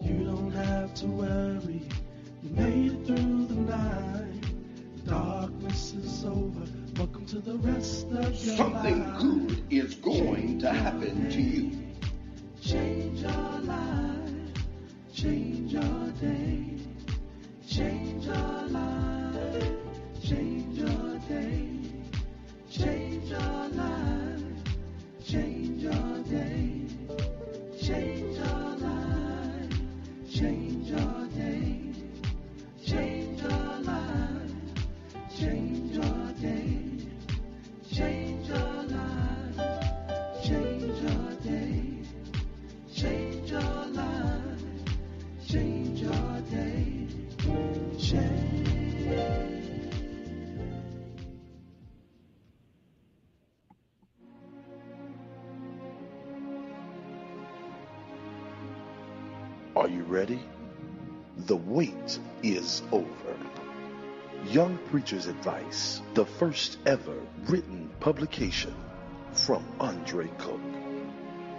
You don't have to worry, you made it through the night. The darkness is over, welcome to the rest of your Something life. good is going to happen to you. Change your life, change your day, change your life, change your day, change your life, change your day, change your life, change your day, change your life, change your day, change your life, change your day. Change your life, change your day, change. Are you ready? The wait is over. Young Preacher's Advice, the first ever written publication from RevAndreCook,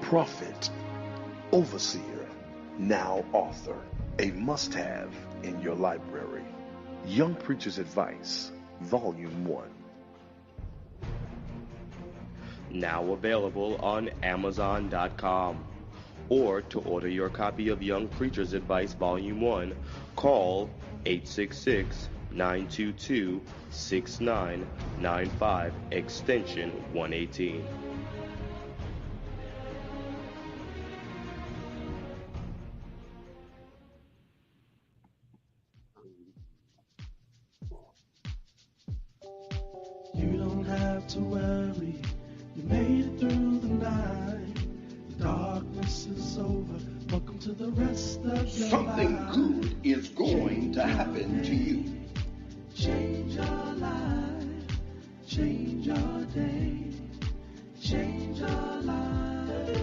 prophet, overseer, now author, a must-have in your library. Young Preacher's Advice, Volume 1. Now available on Amazon.com. Or to order your copy of Young Preacher's Advice Volume 1, call 866-922-6995, extension 118. You don't have to worry, you made it through the night. The darkness is over, welcome to the rest of your Something life. good is going to happen to you. Change your life, change your day, change your life,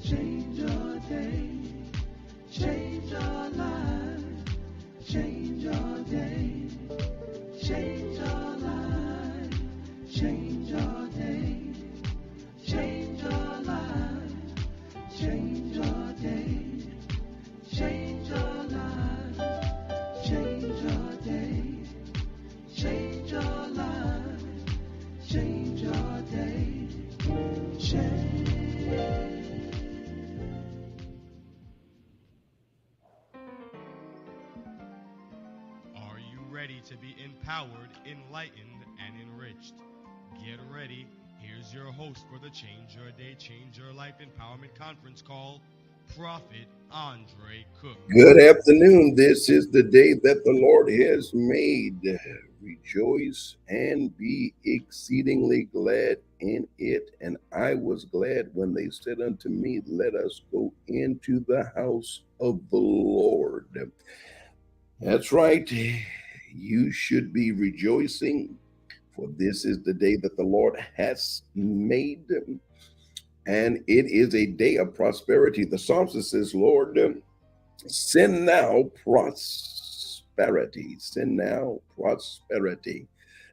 change your day, change your life, change your day, change your life, change your day, change your life, change your day, change your life, change your day. Change your life, change your day, change. Are you ready to be empowered, enlightened, and enriched? Get ready. Here's your host for the Change Your Day, Change Your Life Empowerment Conference call, Prophet Andre Cook. Good afternoon. This is the day that the Lord has made. Rejoice and be exceedingly glad in it. And I was glad when they said unto me, let us go into the house of the Lord. That's right. You should be rejoicing, for this is the day that the Lord has made. And it is a day of prosperity. The psalmist says, Lord, send now prosperity. Send now prosperity.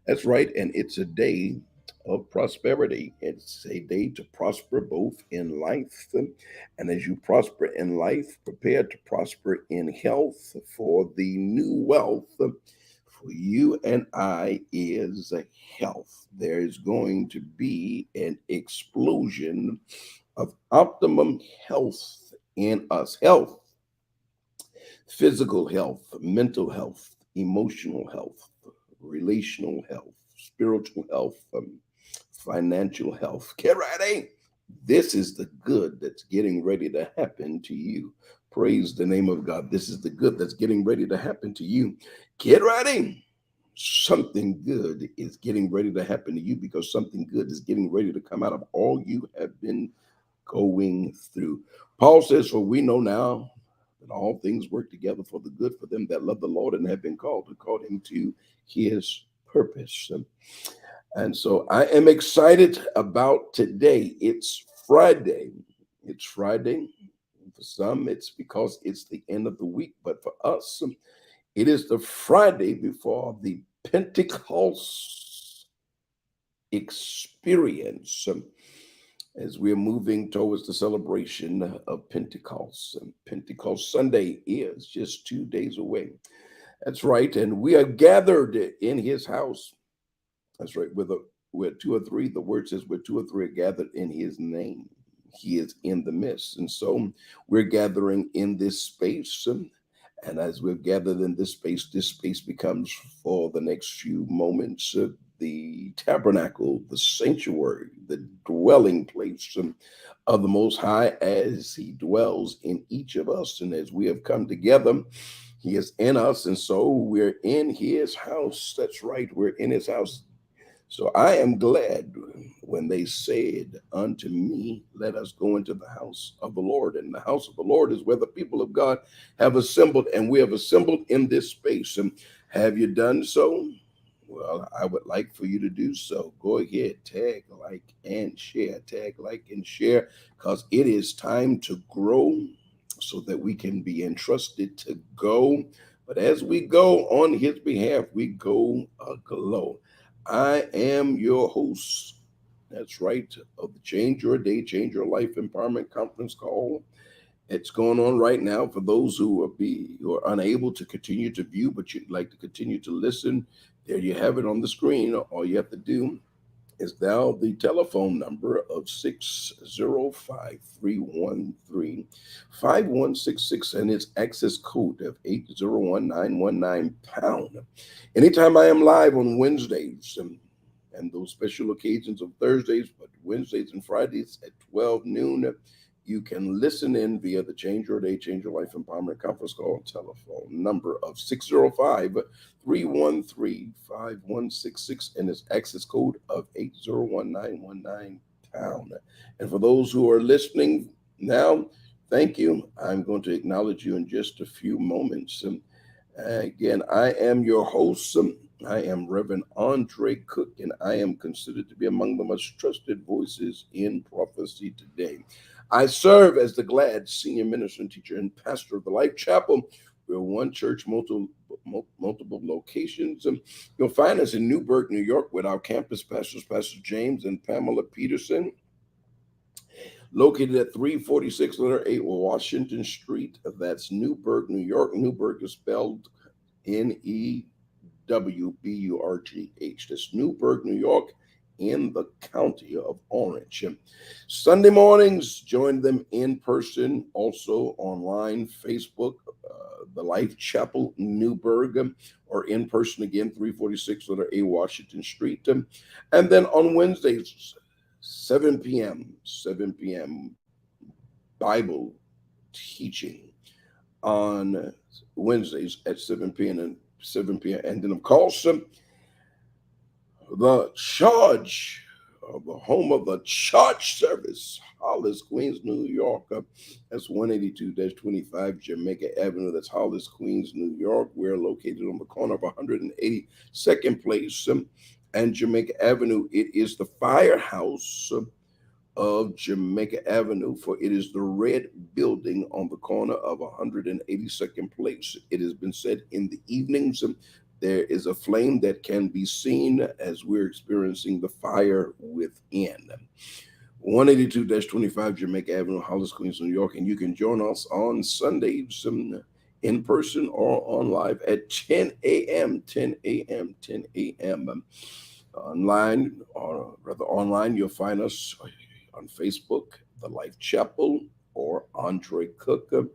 That's right. And it's a day of prosperity. It's a day to prosper both in life. And as you prosper in life, prepare to prosper in health, for the new wealth for you and I is health. There is going to be an explosion of optimum health in us. Health, physical health, mental health, emotional health, relational health, spiritual health, financial health. Get ready. This is the good that's getting ready to happen to you. Praise the name of God. This is the good that's getting ready to happen to you. Get ready. Something good is getting ready to happen to you, because something good is getting ready to come out of all you have been going through. Paul says, for we know now that all things work together for the good for them that love the Lord and have been called according to his purpose. And so I am excited about today. It's Friday. It's Friday. For some, it's because it's the end of the week. But for us, it is the Friday before the Pentecost experience, as we're moving towards the celebration of Pentecost. And Pentecost Sunday is just 2 days away. That's right. And we are gathered in his house. That's right. We're two or three. The word says where two or three are gathered in his name, he is in the midst. And so we're gathering in this space. And as we've gathered in this space becomes, for the next few moments, the tabernacle, the sanctuary, the dwelling place of the Most High, as he dwells in each of us. And as we have come together, he is in us. And so we're in his house. That's right. We're in his house. So I am glad when they said unto me, let us go into the house of the Lord. And the house of the Lord is where the people of God have assembled, and we have assembled in this space. And have you done so? Well, I would like for you to do so. Go ahead, tag, like, and share. Tag, like, and share, because it is time to grow so that we can be entrusted to go. But as we go on his behalf, we go aglow. I am your host. That's right, of the Change Your Day, Change Your Life Empowerment Conference call. It's going on right now. For those who are unable to continue to view, but you'd like to continue to listen, there you have it on the screen. All you have to do is dial the telephone number of 605-313-5166 and its access code of 801-919 #. Anytime I am live on Wednesdays and those special occasions of Thursdays, but Wednesdays and Fridays at 12 noon, you can listen in via the Change Your Day, Change Your Life Empowerment Conference call telephone number of 605-313-5166 and its access code of 801-919 #. And for those who are listening now, thank you. I'm going to acknowledge you in just a few moments. Again, I am your host. I am Reverend Andre Cook, and I am considered to be among the most trusted voices in prophecy today. I serve as the GLAD senior minister and teacher and pastor of the Life Chapel. We're one church, multiple locations. You'll find us in Newburgh, New York, with our campus pastors, Pastor James and Pamela Peterson, located at 346 letter 8 Washington Street. That's Newburgh, New York. Newburgh is spelled Newburgh. That's Newburgh, New York, in the county of Orange. Sunday mornings, join them in person, also online, Facebook, the Life Chapel Newburgh, or in person again, 346 letter A Washington Street. And then on Wednesdays, 7 p.m., Bible teaching on Wednesdays at 7 p.m. and 7 p.m. And then, of course, the charge of the home of the church service, Hollis, Queens, New York. That's 182-25 Jamaica Avenue. That's Hollis, Queens, New York. We're located on the corner of 182nd Place and Jamaica Avenue. It is the firehouse of Jamaica Avenue, for it is the red building on the corner of 182nd Place. It has been said in the evenings there is a flame that can be seen as we're experiencing the fire within. 182-25 Jamaica Avenue, Hollis, Queens, New York. And you can join us on Sundays in person or on live at 10 a.m., 10 a.m., 10 a.m. Online, or rather online, you'll find us on Facebook, The Life Chapel, or RevAndreCook.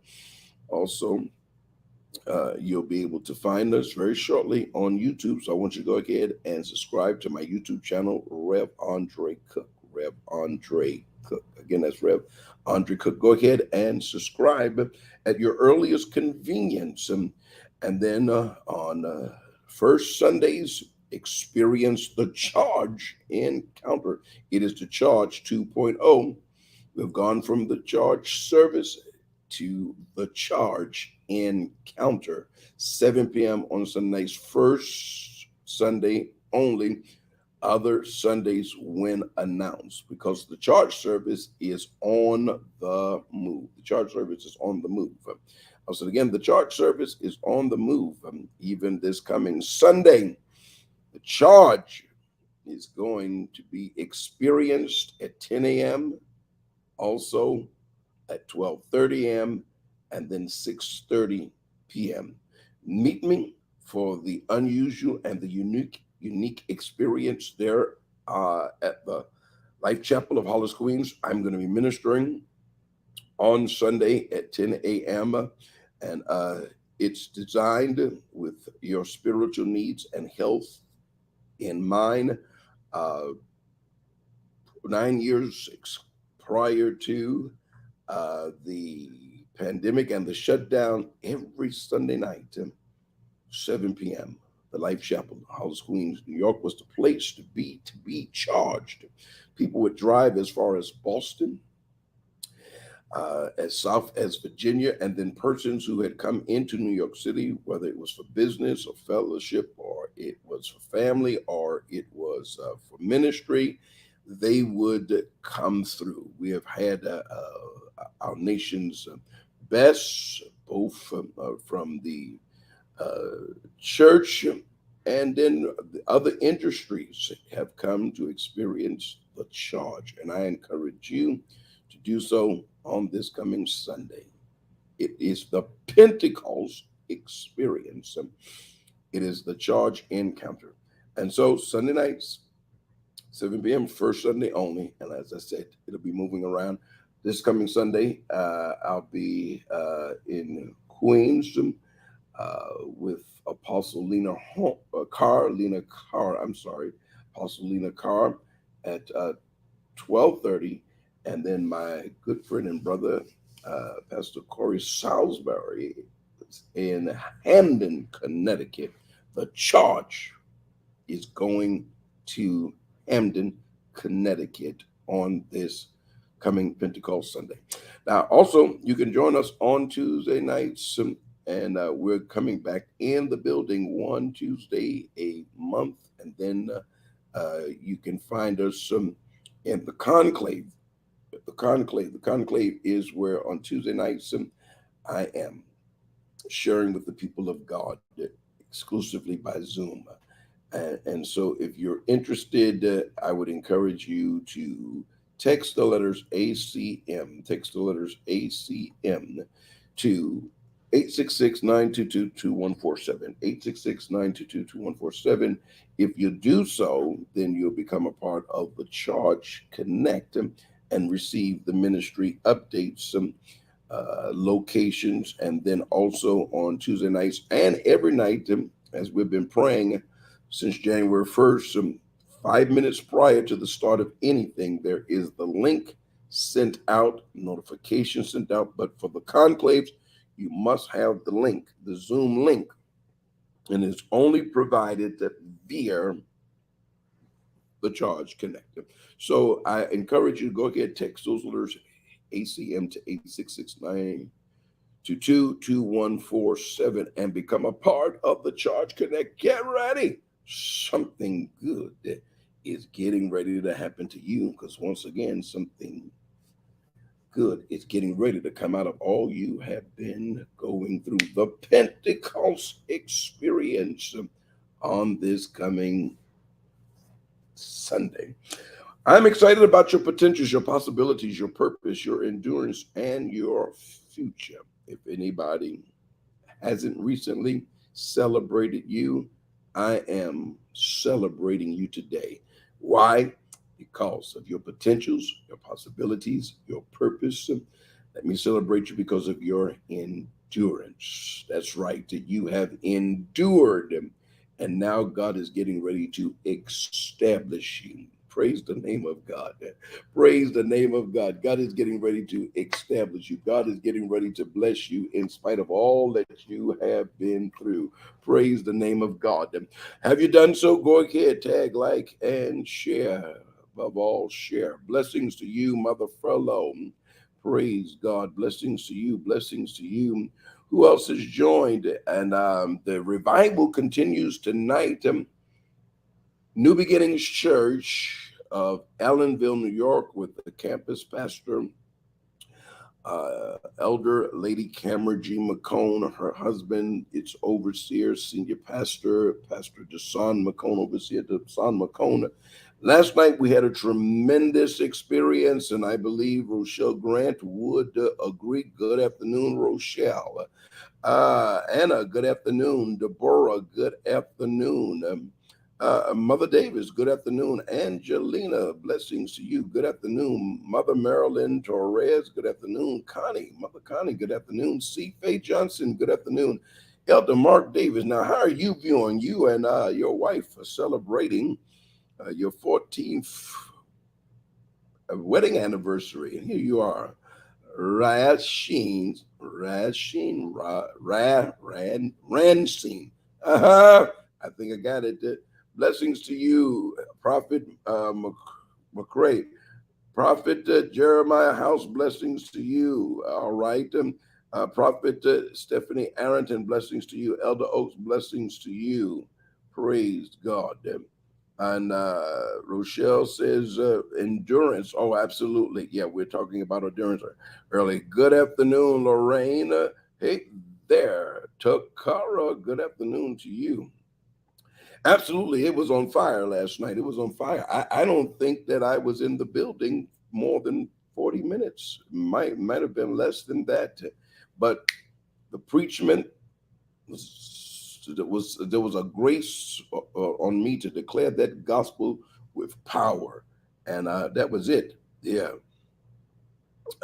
Also, you'll be able to find us very shortly on YouTube. So I want you to go ahead and subscribe to my YouTube channel, RevAndreCook. RevAndreCook. Again, that's RevAndreCook. Go ahead and subscribe at your earliest convenience. And then on first Sundays, experience the charge encounter. It is the charge 2.0. We've gone from the charge service to the charge encounter, 7 p.m. on Sundays, first Sunday only, other Sundays when announced, because the charge service is on the move. The charge service is on the move. So again, the charge service is on the move. Even this coming Sunday, the charge is going to be experienced at 10 a.m., also at 12:30 a.m., and then 6:30 p.m. Meet me for the unusual and the unique experience there at the Life Chapel of Hollis, Queens. I'm going to be ministering on Sunday at 10 a.m. and it's designed with your spiritual needs and health in mind. 9 years prior to the pandemic and the shutdown, every Sunday night, 7 p.m., the Life Chapel, Hollis, Queens, New York, was the place to be charged. People would drive as far as Boston, as south as Virginia, and then persons who had come into New York City, whether it was for business or fellowship, or it was for family, or it was for ministry, they would come through. We have had our nation's best, both from the church and then the other industries, have come to experience the charge. And I encourage you to do so on this coming Sunday. It is the Pentecost experience. It is the charge encounter. And so Sunday nights, 7 p.m., first Sunday only. And as I said, it'll be moving around. This coming Sunday, I'll be in Queens with Apostle Lena Carr, Apostle Lena Carr at 12:30. And then my good friend and brother, Pastor Corey Salisbury, in Hamden, Connecticut. The charge is going to Hamden, Connecticut on this coming Pentecost Sunday. Now, also, you can join us on Tuesday nights, and we're coming back in the building one Tuesday a month, and then you can find us in the conclave. The conclave is where on Tuesday nights I am sharing with the people of God exclusively by Zoom. And so if you're interested, I would encourage you to text the letters ACM to 866-922-2147, 866-922-2147. If you do so, then you'll become a part of the Charge Connect and receive the ministry updates, locations, and then also on Tuesday nights and every night, as we've been praying since January 1st, 5 minutes prior to the start of anything, there is the link sent out, notification sent out. But for the conclaves, you must have the link, the Zoom link, and it's only provided via the Charge Connect. So I encourage you to go ahead, text those letters ACM to 866-922-2147 and become a part of the Charge Connect. Get ready. Something good is getting ready to happen to you, because once again, something good is getting ready to come out of all you have been going through. The Pentecost experience on this coming Sunday. I'm excited about your potentials, your possibilities, your purpose, your endurance, and your future. If anybody hasn't recently celebrated you, I am celebrating you today. Why? Because of your potentials, your possibilities, your purpose. Let me celebrate you because of your endurance. That's right, that you have endured. And now God is getting ready to establish you. Praise the name of God. Praise the name of God. God is getting ready to establish you. God is getting ready to bless you in spite of all that you have been through. Praise the name of God. Have you done so? Go ahead, tag, like, and share. Above all, share. Blessings to you, Mother Furlow. Praise God. Blessings to you. Blessings to you. Who else has joined? And the revival continues tonight. New Beginnings Church of Allenville, New York, with the campus pastor, Elder Lady Cameron G. McCone, her husband, its overseer, senior pastor, Pastor Desan McCone, overseer Desan McCone. Last night we had a tremendous experience, and I believe Rochelle Grant would agree. Good afternoon, Rochelle. Anna, good afternoon. Deborah, good afternoon. Mother Davis, good afternoon. Angelina, blessings to you. Good afternoon. Mother Marilyn Torres, good afternoon. Connie, Mother Connie, good afternoon. C. Faye Johnson, good afternoon. Elder Mark Davis, now how are you viewing? You and your wife are celebrating your 14th wedding anniversary. And here you are. Rancine. I think I got it. Blessings to you, Prophet McCray. Prophet Jeremiah House, blessings to you. All right. Prophet Stephanie Arrington, blessings to you. Elder Oaks, blessings to you. Praise God. And Rochelle says endurance. Oh, absolutely. Yeah, we're talking about endurance early. Good afternoon, Lorraine. Hey there, Takara. Good afternoon to you. Absolutely. It was on fire last night. It was on fire. I don't think that I was in the building more than 40 minutes. Might have been less than that. But the preachment there was a grace on me to declare that gospel with power, and that was it. Yeah.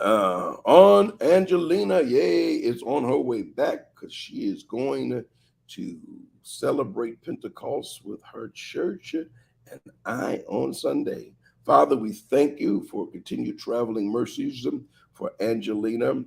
On Angelina, yay, is on her way back because she is going to celebrate Pentecost with her church and I on Sunday. Father, we thank you for continued traveling mercies for Angelina.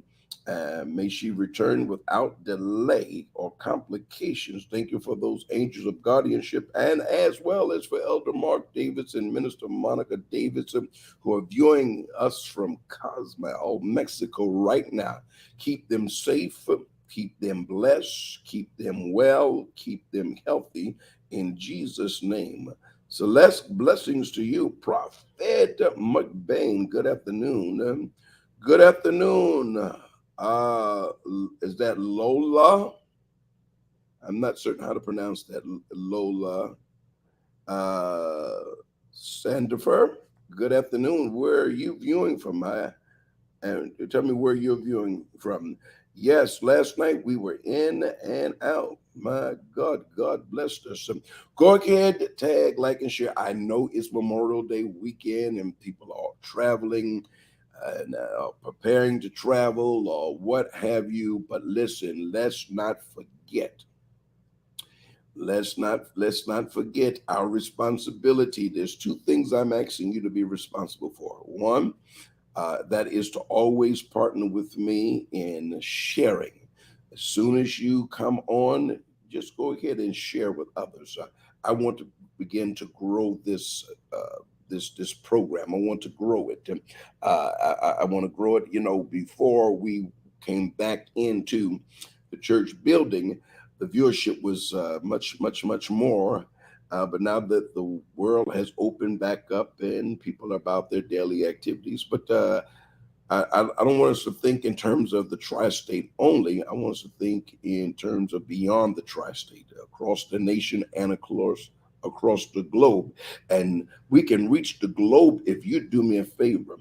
May she return without delay or complications. Thank you for those angels of guardianship, and as well as for Elder Mark Davidson, Minister Monica Davidson, who are viewing us from Cozumel, Mexico right now. Keep them safe, keep them blessed, keep them well, keep them healthy in Jesus' name. Celeste, blessings to you. Prophet McBain, good afternoon. Good afternoon. Uh, is that Lola? I'm not certain how to pronounce that. Lola. Uh, Sandifer, good afternoon. Where are you viewing from? And tell me where you're viewing from. Yes, last night we were in and out. My God, God blessed us. Go ahead, tag, like, and share. I know it's Memorial Day weekend and people are traveling and preparing to travel or what have you. But listen, let's not forget. Let's not forget our responsibility. There's two things I'm asking you to be responsible for. One, that is to always partner with me in sharing. As soon as you come on, just go ahead and share with others. I want to begin to grow this program. I want to grow it. I want to grow it. You know, before we came back into the church building, the viewership was much more. But now that the world has opened back up and people are about their daily activities, but I don't want us to think in terms of the tri-state only. I want us to think in terms of beyond the tri-state, across the nation and across the globe. And we can reach the globe if you do me a favor.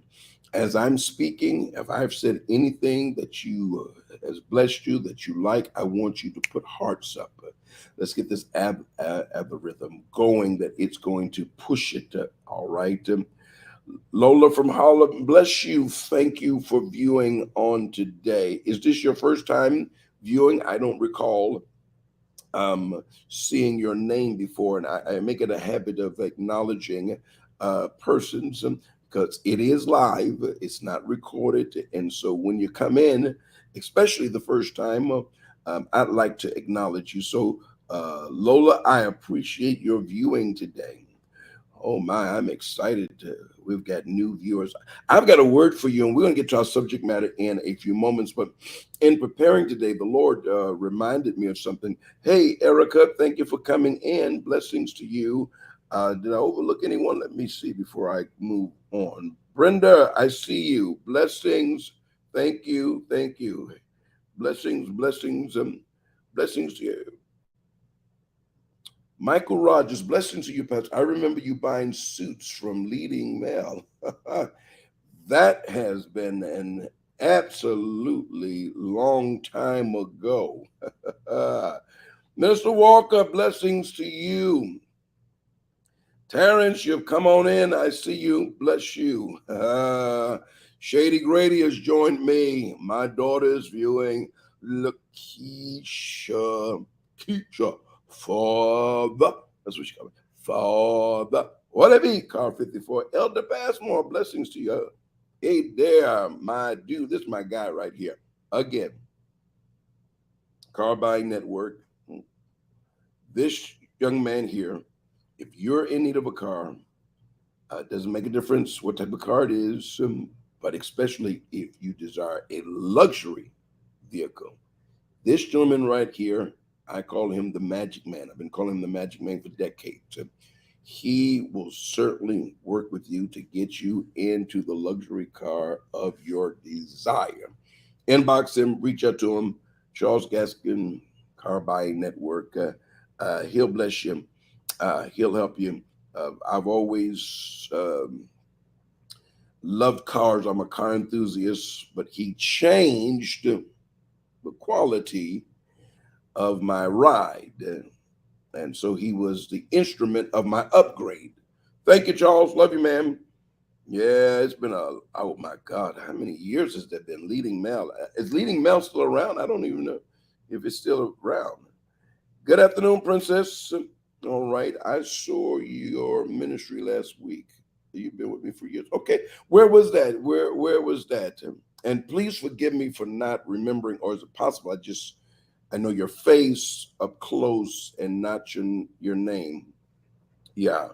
As I'm speaking, if I've said anything that you has blessed you, that you like, I want you to put hearts up. Let's get this algorithm going, that it's going to push it. All right. Lola from Harlem, bless you. Thank you for viewing on today. Is this your first time viewing? I don't recall seeing your name before, and I make it a habit of acknowledging persons because it is live, it's not recorded. And so when you come in, especially the first time, I'd like to acknowledge you. So, Lola, I appreciate your viewing today. Oh my, I'm excited. We've got new viewers. I've got a word for you, and we're going to get to our subject matter in a few moments. But in preparing today, the Lord reminded me of something. Hey, Erica, thank you for coming in. Blessings to you. Did I overlook anyone? Let me see before I move on. Brenda, I see you. Blessings. Thank you. Thank you. Blessings, blessings, blessings to you. Michael Rogers, blessings to you, Pastor. I remember you buying suits from Leading Mail. That has been an absolutely long time ago. Minister Walker, blessings to you. Terrence, you've come on in. I see you. Bless you. Shady Grady has joined me. My daughter is viewing. Lakeisha. Keisha. Father. That's what she called me. Father. What it be? Car 54. Elder Passmore, blessings to you. Hey there, my dude. This is my guy right here. Again. Car Buying Network. This young man here, if you're in need of a car, it doesn't make a difference what type of car it is, but especially if you desire a luxury vehicle. This gentleman right here, I call him the Magic Man. I've been calling him the Magic Man for decades. He will certainly work with you to get you into the luxury car of your desire. Inbox him, reach out to him, Charles Gaskin, Car Buying Network. He'll bless you. He'll help you. I've always loved cars. I'm a car enthusiast, but he changed the quality of my ride. And so he was the instrument of my upgrade. Thank you, Charles. Love you, man. Yeah, it's been oh my God, how many years has that been? Leading Mail. Is Leading Mail still around? I don't even know if it's still around. Good afternoon, Princess. All right, I saw your ministry last week. You've been with me for years. Okay, where was that? Where was that? And please forgive me for not remembering, or is it possible I know your face up close and not your name. Yeah.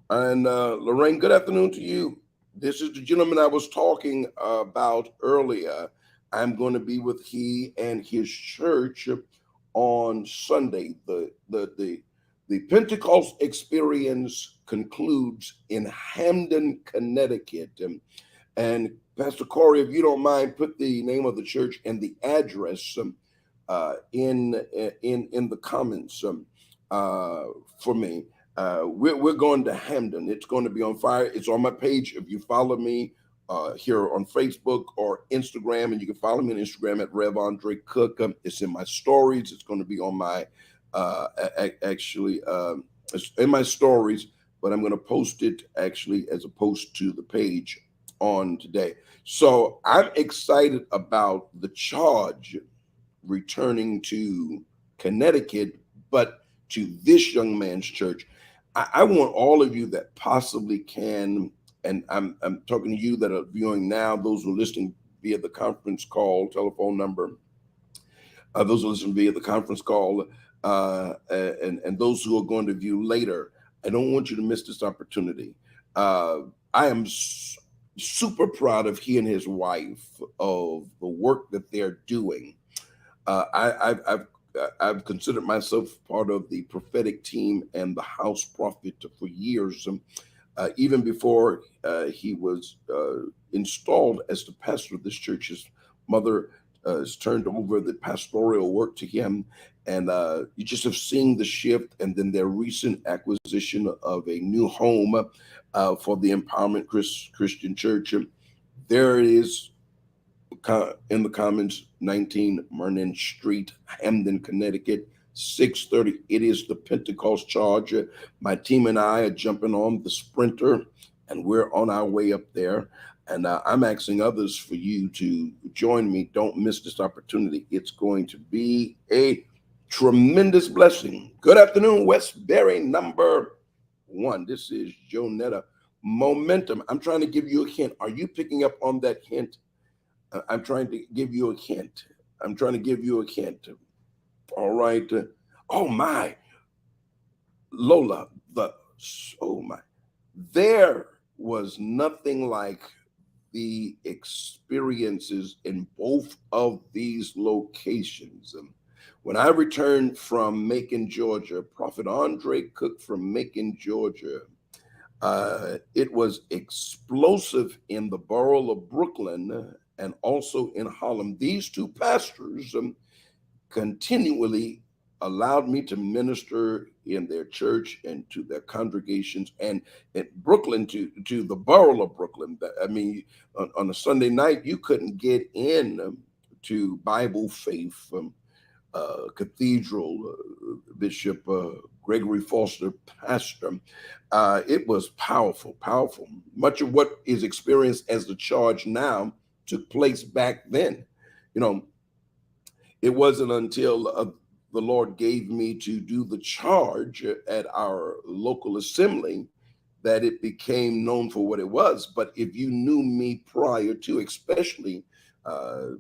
And Lorraine, good afternoon to you. This is the gentleman I was talking about earlier. I'm going to be with he and his church on Sunday. The Pentecost experience concludes in Hamden, Connecticut. And Pastor Corey, if you don't mind, put the name of the church and the address in the comments for me. We're going to Hamden. It's going to be on fire. It's on my page. If you follow me here on Facebook or Instagram, and you can follow me on Instagram at RevAndreCook. It's in my stories. It's going to be on my it's in my stories, but I'm going to post it actually as opposed to the page on today. So I'm excited about the charge returning to Connecticut, but to this young man's church. I want all of you that possibly can, and I'm talking to you that are viewing now, those who are listening via the conference call, telephone number, those who listen via the conference call, and those who are going to view later. I don't want you to miss this opportunity. I am super proud of he and his wife of the work that they're doing. I've considered myself part of the prophetic team and the house prophet for years. Even before he was installed as the pastor of this church, his mother has turned over the pastoral work to him. And you just have seen the shift, and then their recent acquisition of a new home for the Empowerment Christian Church. There it is in the Commons, 19 Mernon Street, Hamden, Connecticut, 6:30. It is the Pentecost charge. My team and I are jumping on the Sprinter, and we're on our way up there. And I'm asking others for you to join me. Don't miss this opportunity. It's going to be a tremendous blessing. Good afternoon, Westbury number 1. This is Jonetta. Momentum. I'm trying to give you a hint. Are you picking up on that hint? I'm trying to give you a hint. I'm trying to give you a hint. All right. Oh my, Lola. Oh my. There was nothing like the experiences in both of these locations. When I returned from Macon, Georgia, Prophet RevAndreCook from Macon, Georgia, it was explosive in the borough of Brooklyn and also in Harlem. These two pastors continually allowed me to minister in their church and to their congregations, and in Brooklyn to the borough of Brooklyn. I mean, on a Sunday night, you couldn't get in to Bible Faith Cathedral, Bishop Gregory Foster, pastor. It was powerful, powerful. Much of what is experienced as the charge now took place back then. You know, it wasn't until the Lord gave me to do the charge at our local assembly that it became known for what it was. But if you knew me prior to, especially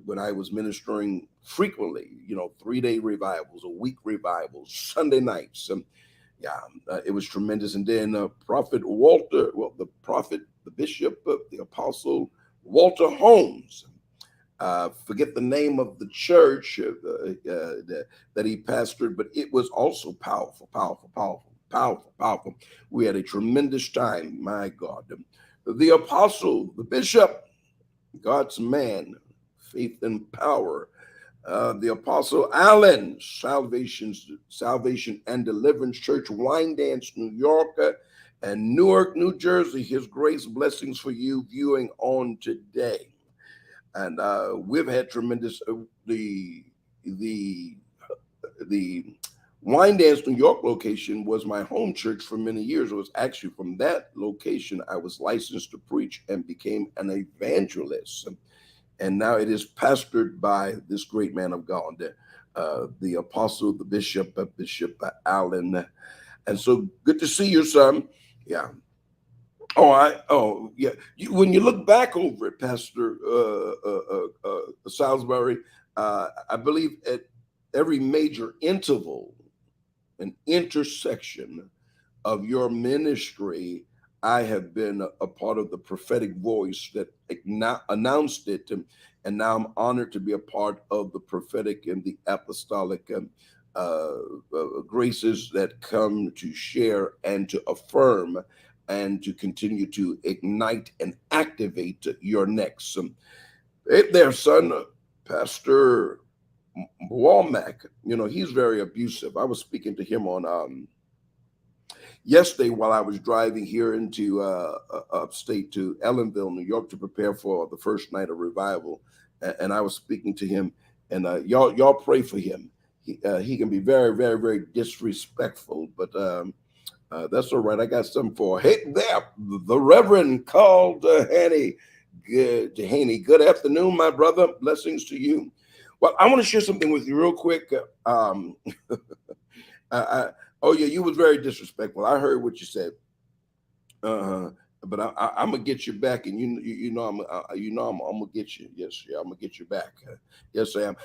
when I was ministering frequently, 3-day revivals, a week revivals, Sunday nights, it was tremendous. And then Prophet Walter, the bishop, the apostle Walter Holmes, forget the name of the church that he pastored, but it was also powerful, powerful, powerful, powerful, powerful. We had a tremendous time, my God. The apostle, the bishop, God's man, faith and power, the apostle Allen, Salvation and Deliverance Church, Wine Dance, New York, and Newark, New Jersey. His grace blessings for you viewing on today. And we've had tremendous the Wine Dance New York location was my home church for many years. It was actually from that location I was licensed to preach and became an evangelist. And now it is pastored by this great man of God, the apostle, the bishop, Bishop Allen. And so good to see you, son. Yeah. Yeah. When you look back over it, Pastor Salisbury, I believe at every major interval, an intersection of your ministry, I have been a part of the prophetic voice that announced it, and now I'm honored to be a part of the prophetic and the apostolic graces that come to share and to affirm and to continue to ignite and activate your next. Hey there, son, Pastor Walmack, he's very abusive. I was speaking to him on yesterday while I was driving here into upstate to Ellenville, New York, to prepare for the first night of revival. And I was speaking to him, and y'all pray for him. He can be very, very, very disrespectful, but that's all right. I got something for hey there, the Reverend called Haney. Good afternoon, my brother. Blessings to you. Well, I want to share something with you real quick. Oh yeah, you was very disrespectful. I heard what you said. But I'm gonna get you back, and I'm gonna get you. Yes, yeah, I'm gonna get you back. Yes, I am.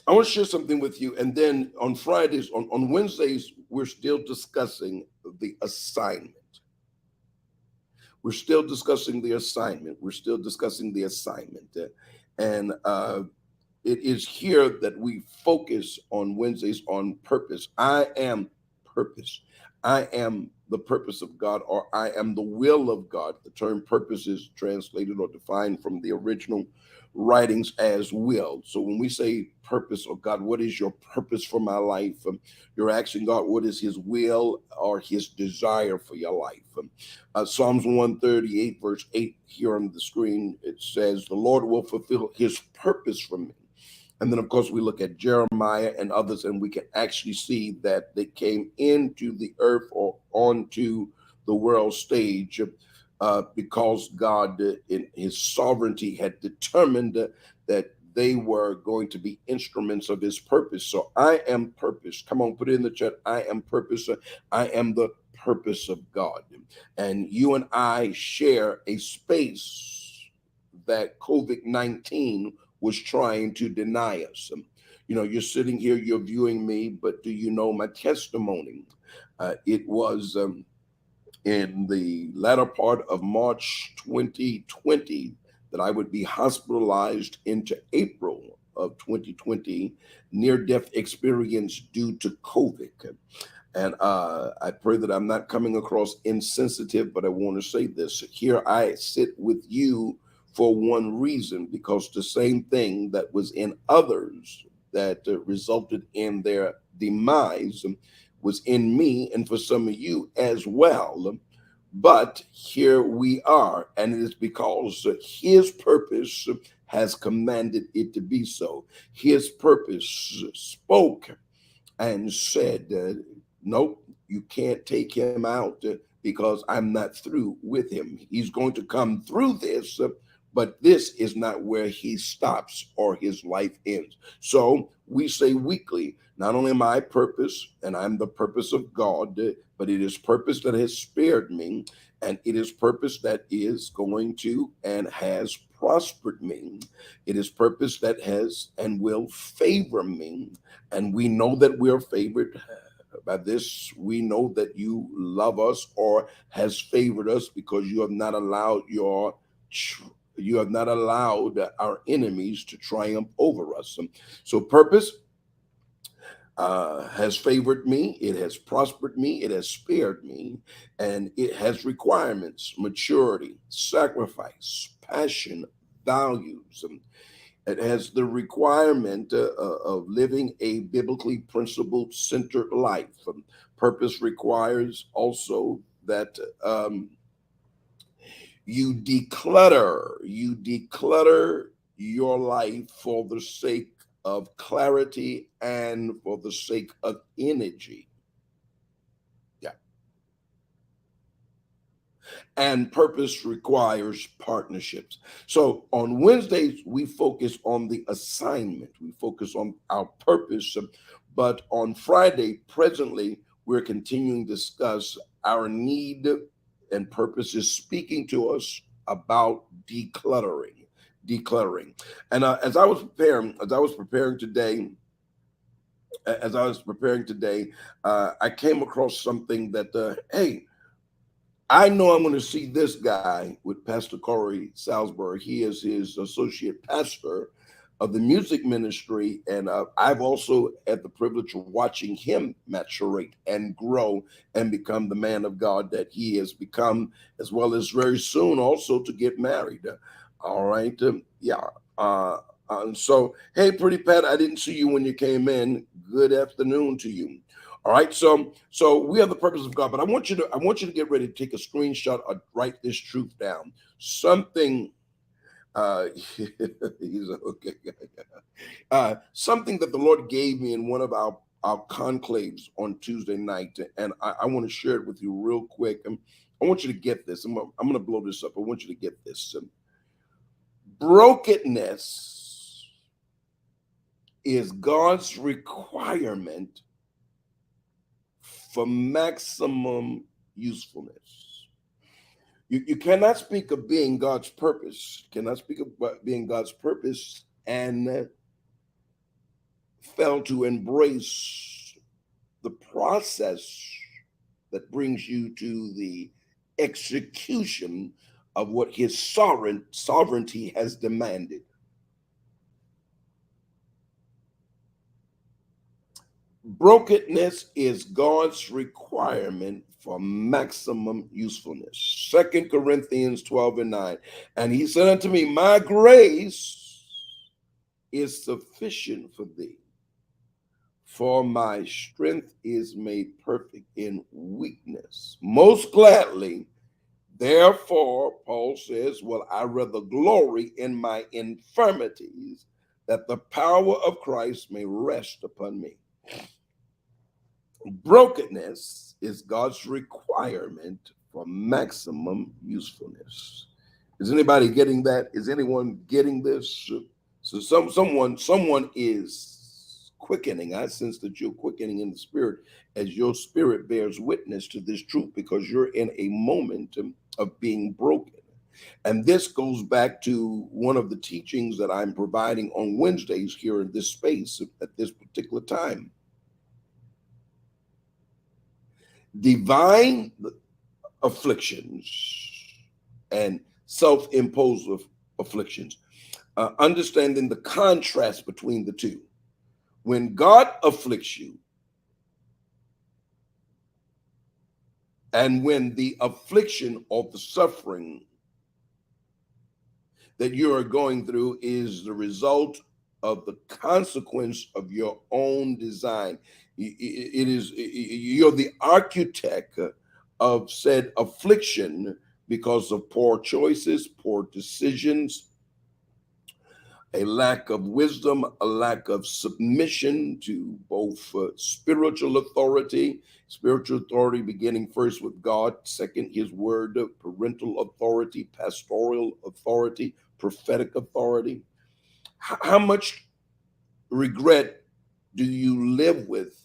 I want to share something with you, and then on Fridays, on Wednesdays, we're still discussing the assignment. We're still discussing the assignment. And it is here that we focus on Wednesdays on purpose. I am purpose. I am the purpose of God, or I am the will of God. The term purpose is translated or defined from the original writings as will. So when we say purpose, or God, what is your purpose for my life? You're asking God, what is his will or his desire for your life? Psalms 138, verse 8, here on the screen, it says, the Lord will fulfill his purpose for me. And then, of course, we look at Jeremiah and others, and we can actually see that they came into the earth or onto the world stage because God, in his sovereignty, had determined that they were going to be instruments of his purpose. So I am purpose. Come on, put it in the chat. I am purpose. I am the purpose of God. And you and I share a space that COVID-19 was trying to deny us. You're sitting here, you're viewing me, but do you know my testimony? It was in the latter part of March 2020 that I would be hospitalized into April of 2020, near-death experience due to COVID. And I pray that I'm not coming across insensitive, but I want to say this. Here I sit with you for one reason, because the same thing that was in others that resulted in their demise was in me, and for some of you as well. But here we are, and it is because his purpose has commanded it to be so. His purpose spoke and said, nope, you can't take him out because I'm not through with him. He's going to come through this, but this is not where he stops or his life ends. So we say weekly, not only am I purpose and I'm the purpose of God, but it is purpose that has spared me, and it is purpose that is going to and has prospered me. It is purpose that has and will favor me. And we know that we're favored. By this, we know that you love us or has favored us because you have not allowed our enemies to triumph over us. So purpose has favored me, it has prospered me, it has spared me, and it has requirements, maturity, sacrifice, passion, values. It has the requirement of living a biblically principled centered life. Purpose requires also that you declutter your life for the sake of clarity and for the sake of energy. Yeah. And purpose requires partnerships. So on Wednesdays, we focus on the assignment. We focus on our purpose. But on Friday, presently, we're continuing to discuss our need, and purpose is speaking to us about decluttering. And as I was preparing today, I came across something that, hey, I know I'm going to see this guy with Pastor Corey Salisbury. He is his associate pastor of the music ministry, and I've also had the privilege of watching him maturate and grow and become the man of God that he has become, as well as very soon also to get married. All right. So, hey, Pretty Pat, I didn't see you when you came in. Good afternoon to you. All right, so we have the purpose of God, but I want you to get ready to take a screenshot or write this truth down. Something, he's okay. Something that the Lord gave me in one of our conclaves on Tuesday night, and I want to share it with you real quick. I want you to get this. I'm going to blow this up. I want you to get this. Brokenness is God's requirement for maximum usefulness. You cannot speak of being God's purpose, and fail to embrace the process that brings you to the execution of what his sovereignty has demanded. Brokenness is God's requirement for maximum usefulness. 2 Corinthians 12:9. And he said unto me, my grace is sufficient for thee, for my strength is made perfect in weakness. Most gladly, therefore, Paul says, will I rather glory in my infirmities, that the power of Christ may rest upon me. Brokenness is God's requirement for maximum usefulness. Is anybody getting that? Is anyone getting this? So someone is quickening. I sense that you're quickening in the spirit as your spirit bears witness to this truth, because you're in a moment of being broken. And this goes back to one of the teachings that I'm providing on Wednesdays here in this space at this particular time. Divine afflictions and self-imposed afflictions. Understanding the contrast between the two. When God afflicts you, and when the affliction or the suffering that you are going through is the result of the consequence of your own design, you're the architect of said affliction because of poor choices, poor decisions, a lack of wisdom, a lack of submission to both spiritual authority beginning first with God, second, his word, parental authority, pastoral authority, prophetic authority. How much regret do you live with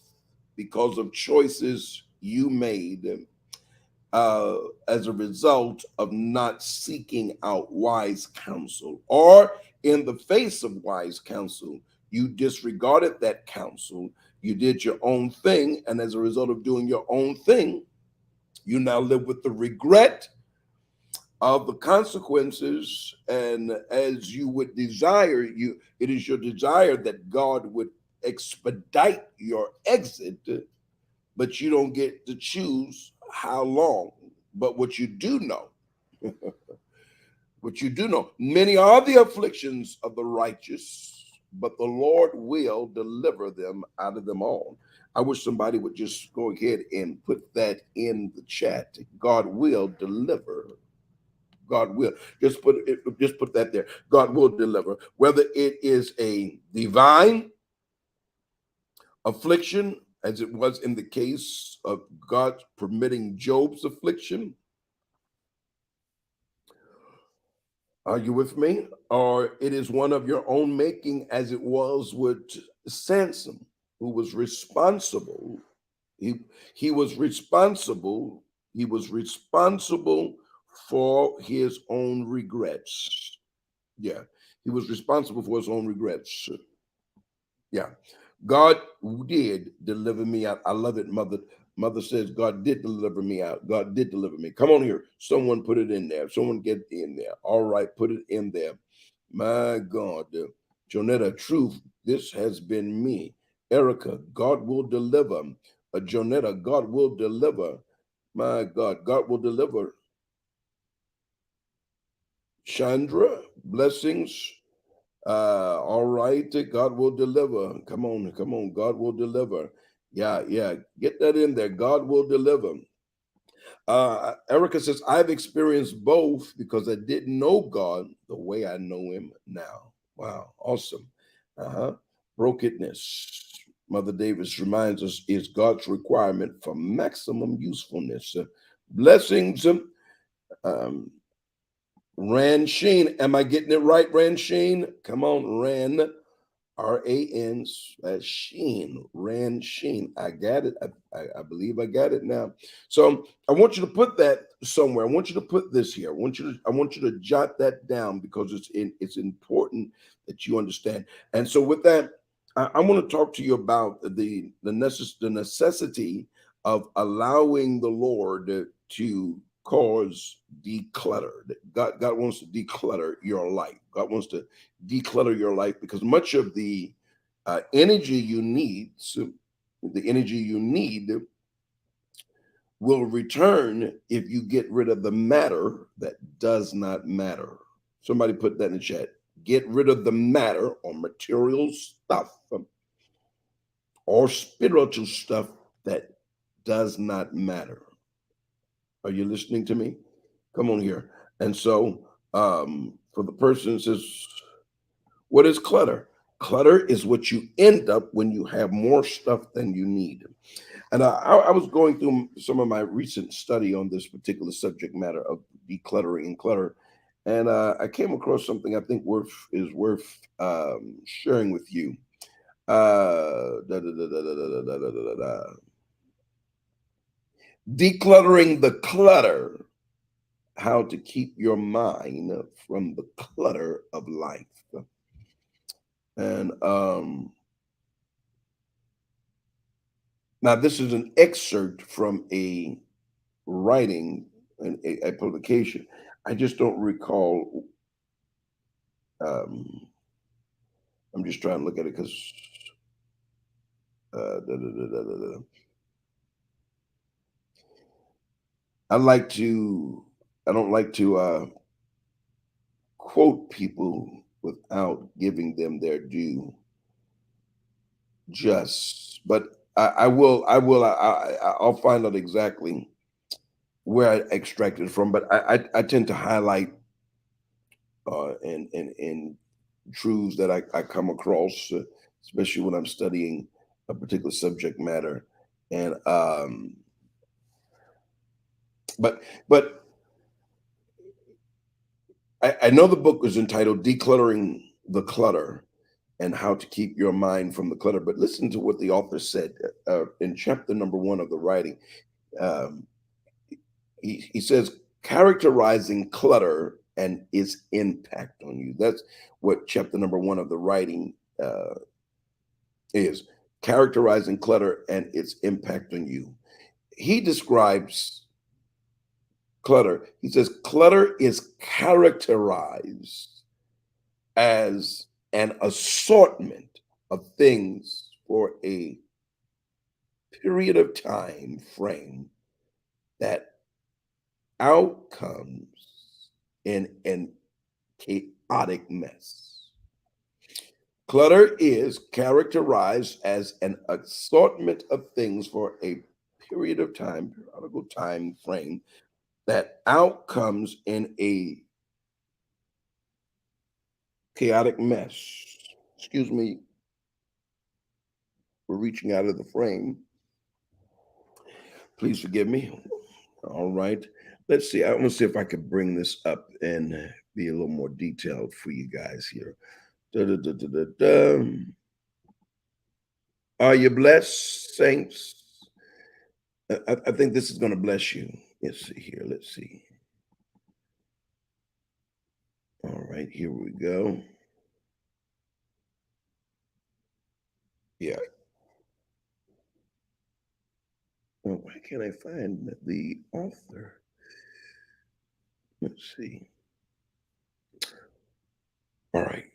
because of choices you made as a result of not seeking out wise counsel, or in the face of wise counsel, you disregarded that counsel, you did your own thing, and as a result of doing your own thing, you now live with the regret of the consequences. And as you would desire, it is your desire that God would expedite your exit, but you don't get to choose how long. But what you do know, many are the afflictions of the righteous, but the Lord will deliver them out of them all. I wish somebody would just go ahead and put that in the chat. God will deliver. God will. Just put that there. God will deliver. Whether it is a divine affliction, as it was in the case of God permitting Job's affliction. Are you with me? Or it is one of your own making, as it was with Samson, who was responsible. He was responsible. He was responsible for his own regrets. Yeah, he was responsible for his own regrets. Yeah. God did deliver me out. I love it, Mother. Mother says, God did deliver me out. God did deliver me. Come on here. Someone put it in there. Someone get in there. All right, put it in there. My God. Jonetta, truth, this has been me. Erica, God will deliver. Jonetta, God will deliver. My God, God will deliver. Chandra, blessings. All right, God will deliver. Come on, God will deliver. Yeah, get that in there. God will deliver. Erica says, I've experienced both because I didn't know God the way I know him now. Wow, awesome. Brokenness, Mother Davis reminds us, is God's requirement for maximum usefulness. Blessings. Ran Sheen. Am I getting it right, Ran Sheen? Come on, Ran. RAN Sheen. Ran Sheen. I got it. I believe I got it now. So I want you to put that somewhere. I want you to put this here. I want you to jot that down, because it's important that you understand. And so with that, I want to talk to you about the necessity of allowing the Lord to cause decluttered. God wants to declutter your life. God wants to declutter your life, because much of the energy you need the energy you need will return if you get rid of the matter that does not matter. Somebody put that in the chat. Get rid of the matter or material stuff or spiritual stuff that does not matter. Are you listening to me? Come on here. And so for the person that says, what is clutter? Clutter is what you end up when you have more stuff than you need. And I was going through some of my recent study on this particular subject matter of decluttering and clutter, and I came across something I think is worth sharing with you. Decluttering the clutter, how to keep your mind from the clutter of life. And now this is an excerpt from a writing and a publication. I just don't recall. I'm just trying to look at it because I don't like to quote people without giving them their due but I'll find out exactly where I extracted it from, but I tend to highlight and truths that I come across, especially when I'm studying a particular subject matter. And but I know the book is entitled Decluttering the Clutter and How to Keep Your Mind from the Clutter. But listen to what the author said in chapter number 1 of the writing. He says, characterizing clutter and its impact on you. That's what chapter number 1 of the writing is, characterizing clutter and its impact on you. He describes clutter. He says, clutter is characterized as an assortment of things for a period of time frame that outcomes in an chaotic mess. Clutter is characterized as an assortment of things for a period of time, periodical time frame that outcomes in a chaotic mess. Excuse me, we're reaching out of the frame. Please forgive me. All right. Let's see. I want to see if I could bring this up and be a little more detailed for you guys here. Are you blessed, saints? I think this is going to bless you. Let's see here. Let's see. All right. Here we go. Yeah. Well, why can't I find the author? Let's see. All right.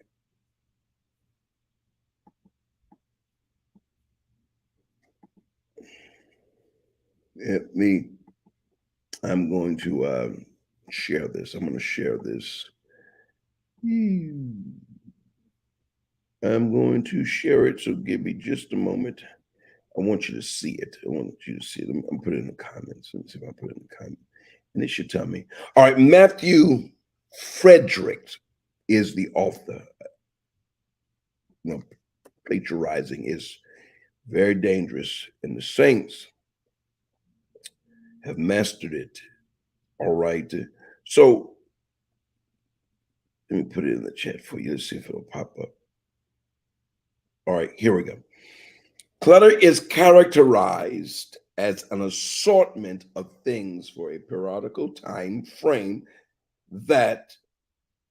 I'm going to share this. I'm going to share this. I'm going to share it. So give me just a moment. I want you to see it. I want you to see it. I'm put it in the comments. Let me see if I put it in the comments. And it should tell me. All right. Matthew Frederick is the author. Plagiarizing is very dangerous, and the saints have mastered it. All right. So let me put it in the chat for you. Let's see if it'll pop up. All right, here we go. Clutter is characterized as an assortment of things for a periodical time frame that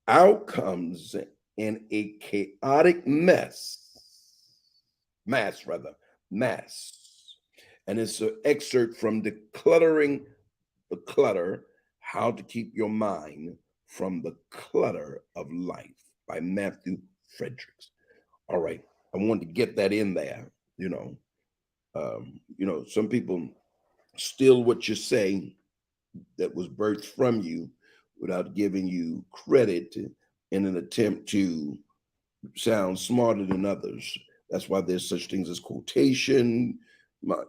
outcomes in a chaotic mass. And it's an excerpt from Decluttering the Clutter, How to Keep Your Mind from the Clutter of Life by Matthew Fredericks. All right. I wanted to get that in there, Some people steal what you say that was birthed from you without giving you credit in an attempt to sound smarter than others. That's why there's such things as quotation. But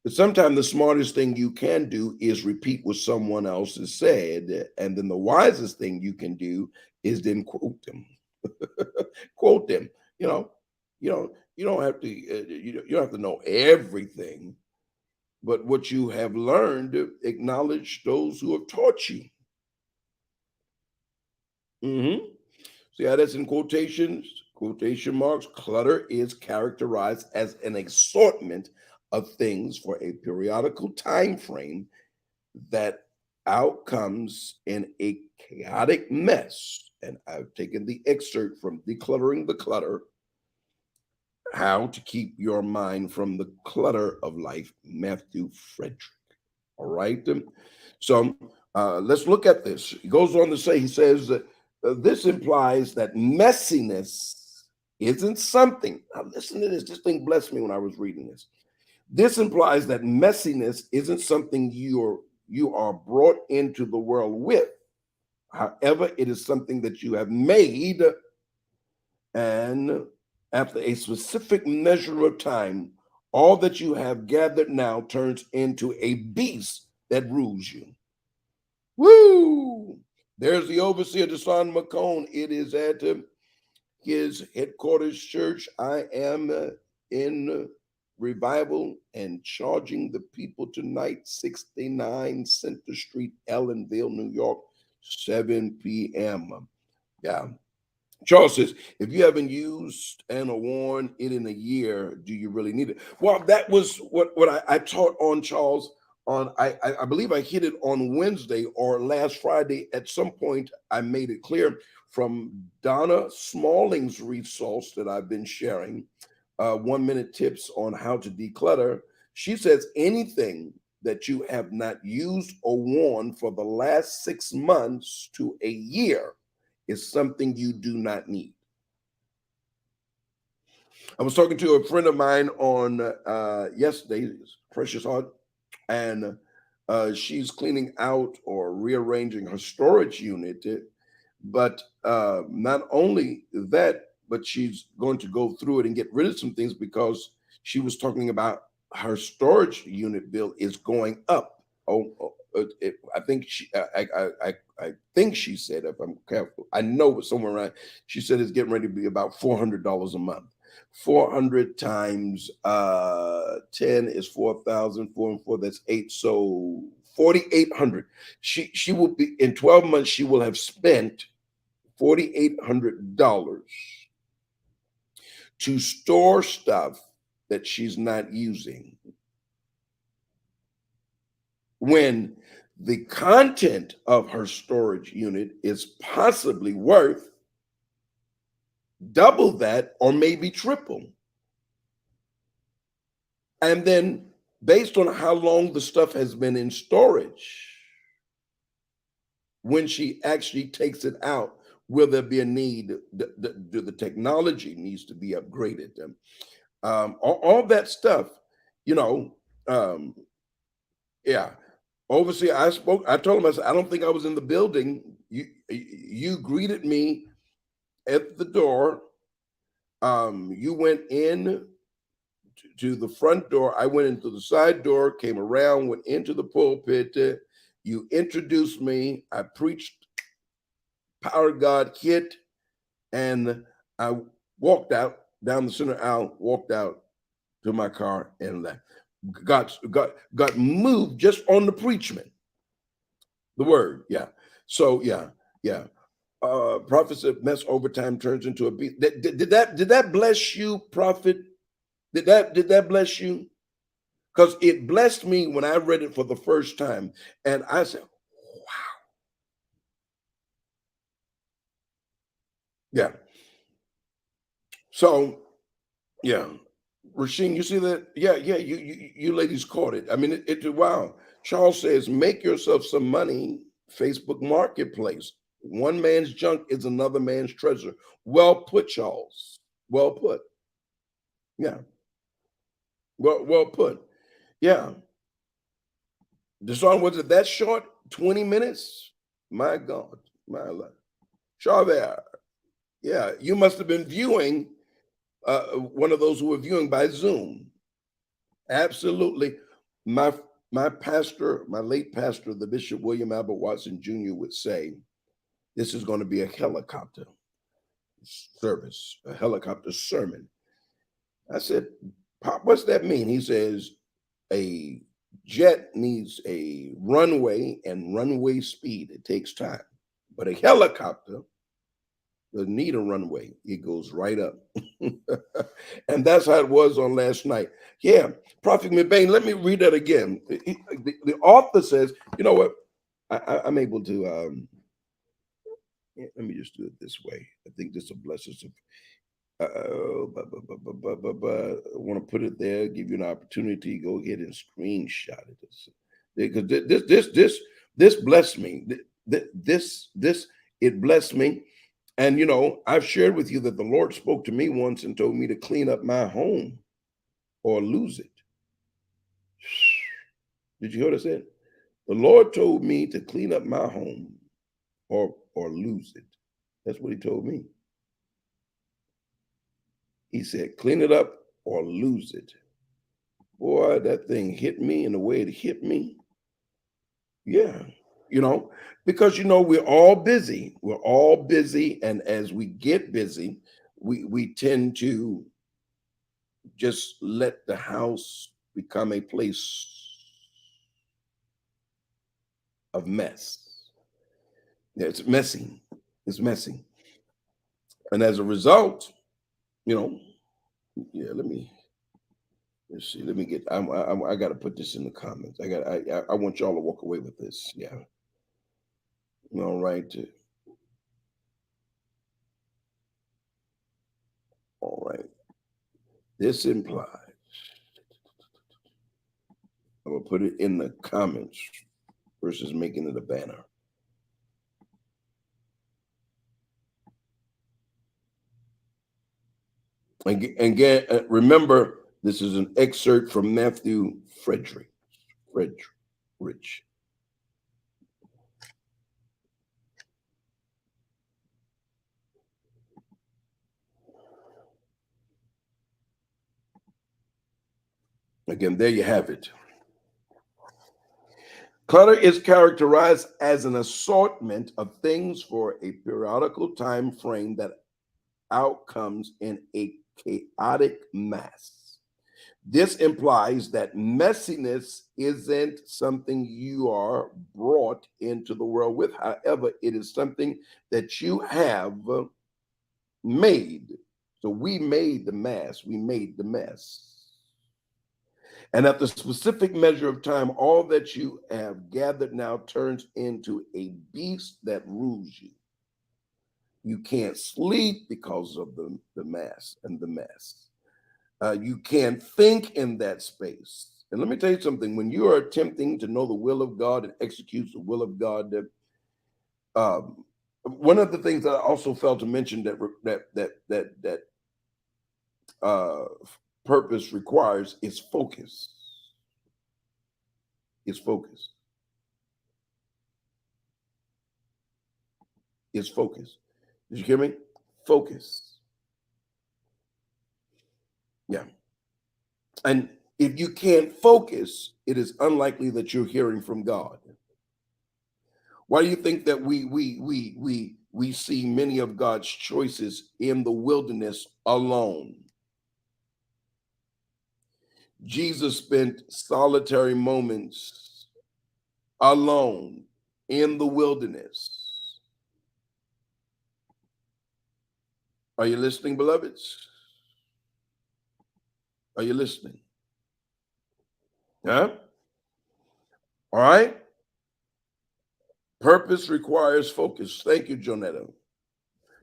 sometimes the smartest thing you can do is repeat what someone else has said, and then the wisest thing you can do is then quote them. Quote them. You know, you don't have to you don't have to know everything, but what you have learned, acknowledge those who have taught you. See how that's in quotations, quotation marks. Clutter is characterized as an assortment of things for a periodical time frame that outcomes in a chaotic mess. And I've taken the excerpt from Decluttering the Clutter, How to Keep Your Mind from the Clutter of Life, Matthew Frederick. All right. So let's look at this. He goes on to say, he says, this implies that messiness isn't something. Now, listen to this. This thing blessed me when I was reading this. This implies that messiness isn't something you are brought into the world with. However, it is something that you have made, and after a specific measure of time, all that you have gathered now turns into a beast that rules you. Woo! There's the overseer, Deshaun McCone. It is at his headquarters church. I am in revival and charging the people tonight, 69 Center Street, Ellenville, New York, 7 p.m. Yeah. Charles says, if you haven't used and or worn it in a year, do you really need it? Well, that was what I taught on, Charles. I believe I hit it on Wednesday or last Friday. At some point, I made it clear from Donna Smalling's resource that I've been sharing, 1 minute tips on how to declutter. She says anything that you have not used or worn for the last 6 months to a year is something you do not need. I was talking to a friend of mine on yesterday, Precious Heart, and she's cleaning out or rearranging her storage unit. But not only that, but she's going to go through it and get rid of some things because she was talking about her storage unit bill is going up. I think I think she said, if I'm careful, I know it's somewhere around. She said it's getting ready to be about $400 a month. 400 times 10 is 4,000. 4 and 4, that's 8. So 4,800. She will be in 12 months. She will have spent $4,800 to store stuff that she's not using, when the content of her storage unit is possibly worth double that or maybe triple. And then based on how long the stuff has been in storage, when she actually takes it out, will there be a need? Do the technology needs to be upgraded? All that stuff, yeah. Overseer, I told him, I said, I don't think I was in the building. You greeted me at the door. You went in to the front door. I went into the side door, came around, went into the pulpit. You introduced me. I preached Power God hit, and I walked out down the center aisle, walked out to my car and left. Got moved just on the preachment, the word. Yeah. So yeah. Prophet said mess overtime turns into a beat. Did that bless you, Prophet? Did that bless you? Because it blessed me when I read it for the first time, and I said, wow. Yeah. So yeah. Rasheen, you see that? Yeah, you ladies caught it. I mean, wow. Charles says, make yourself some money, Facebook Marketplace. One man's junk is another man's treasure. Well put, Charles. Well put. Yeah. Well put. Yeah. The song, was it that short? 20 minutes? My God. My life. Javert. Yeah. You must have been viewing one of those who were viewing by Zoom. Absolutely. My my pastor, my late pastor, the Bishop William Albert Watson Jr. would say, this is going to be a helicopter service, a helicopter sermon. I said, Pop, what's that mean? He says, a jet needs a runway and runway speed. It takes time. But a helicopter doesn't need a runway. It goes right up. And that's how it was on last night. Yeah, Prophet McBain, let me read that again. The author says, you know what? I'm able to, let me just do it this way. I think this will bless us. I want to put it there, give you an opportunity to go ahead and screenshot it. Because this blessed me. This it blessed me. And you know, I've shared with you that the Lord spoke to me once and told me to clean up my home or lose it. Did you hear what I said? The Lord told me to clean up my home or lose it. That's what he told me. He said, clean it up or lose it. Boy, that thing hit me in the way it hit me. Yeah, you know, because you know we're all busy. We're all busy, and as we get busy, we tend to just let the house become a place of mess. Yeah, it's messy. It's messy, and as a result, you know, yeah. Let's see. Let me get. I got to put this in the comments. I want y'all to walk away with this. Yeah. All right. All right. This implies. I'm gonna put it in the comments versus making it a banner. And again, remember, this is an excerpt from Matthew Frederick. Again, there you have it. Clutter is characterized as an assortment of things for a periodical time frame that outcomes in a chaotic mass. This implies that messiness isn't something you are brought into the world with. However, it is something that you have made. So we made the mass, we made the mess. And at the specific measure of time, all that you have gathered now turns into a beast that rules you. You can't sleep because of the mass and the mess. You can't think in that space. And let me tell you something, when you are attempting to know the will of God and execute the will of God, one of the things that I also failed to mention that purpose requires is focus. Is focus. Is focus. Did you hear me? Focus. Yeah. And if you can't focus, it is unlikely that you're hearing from God. Why do you think that we see many of God's choices in the wilderness alone? Jesus spent solitary moments alone in the wilderness. Are you listening, beloveds? Are you listening? Huh? All right. Purpose requires focus. Thank you, Jonetta.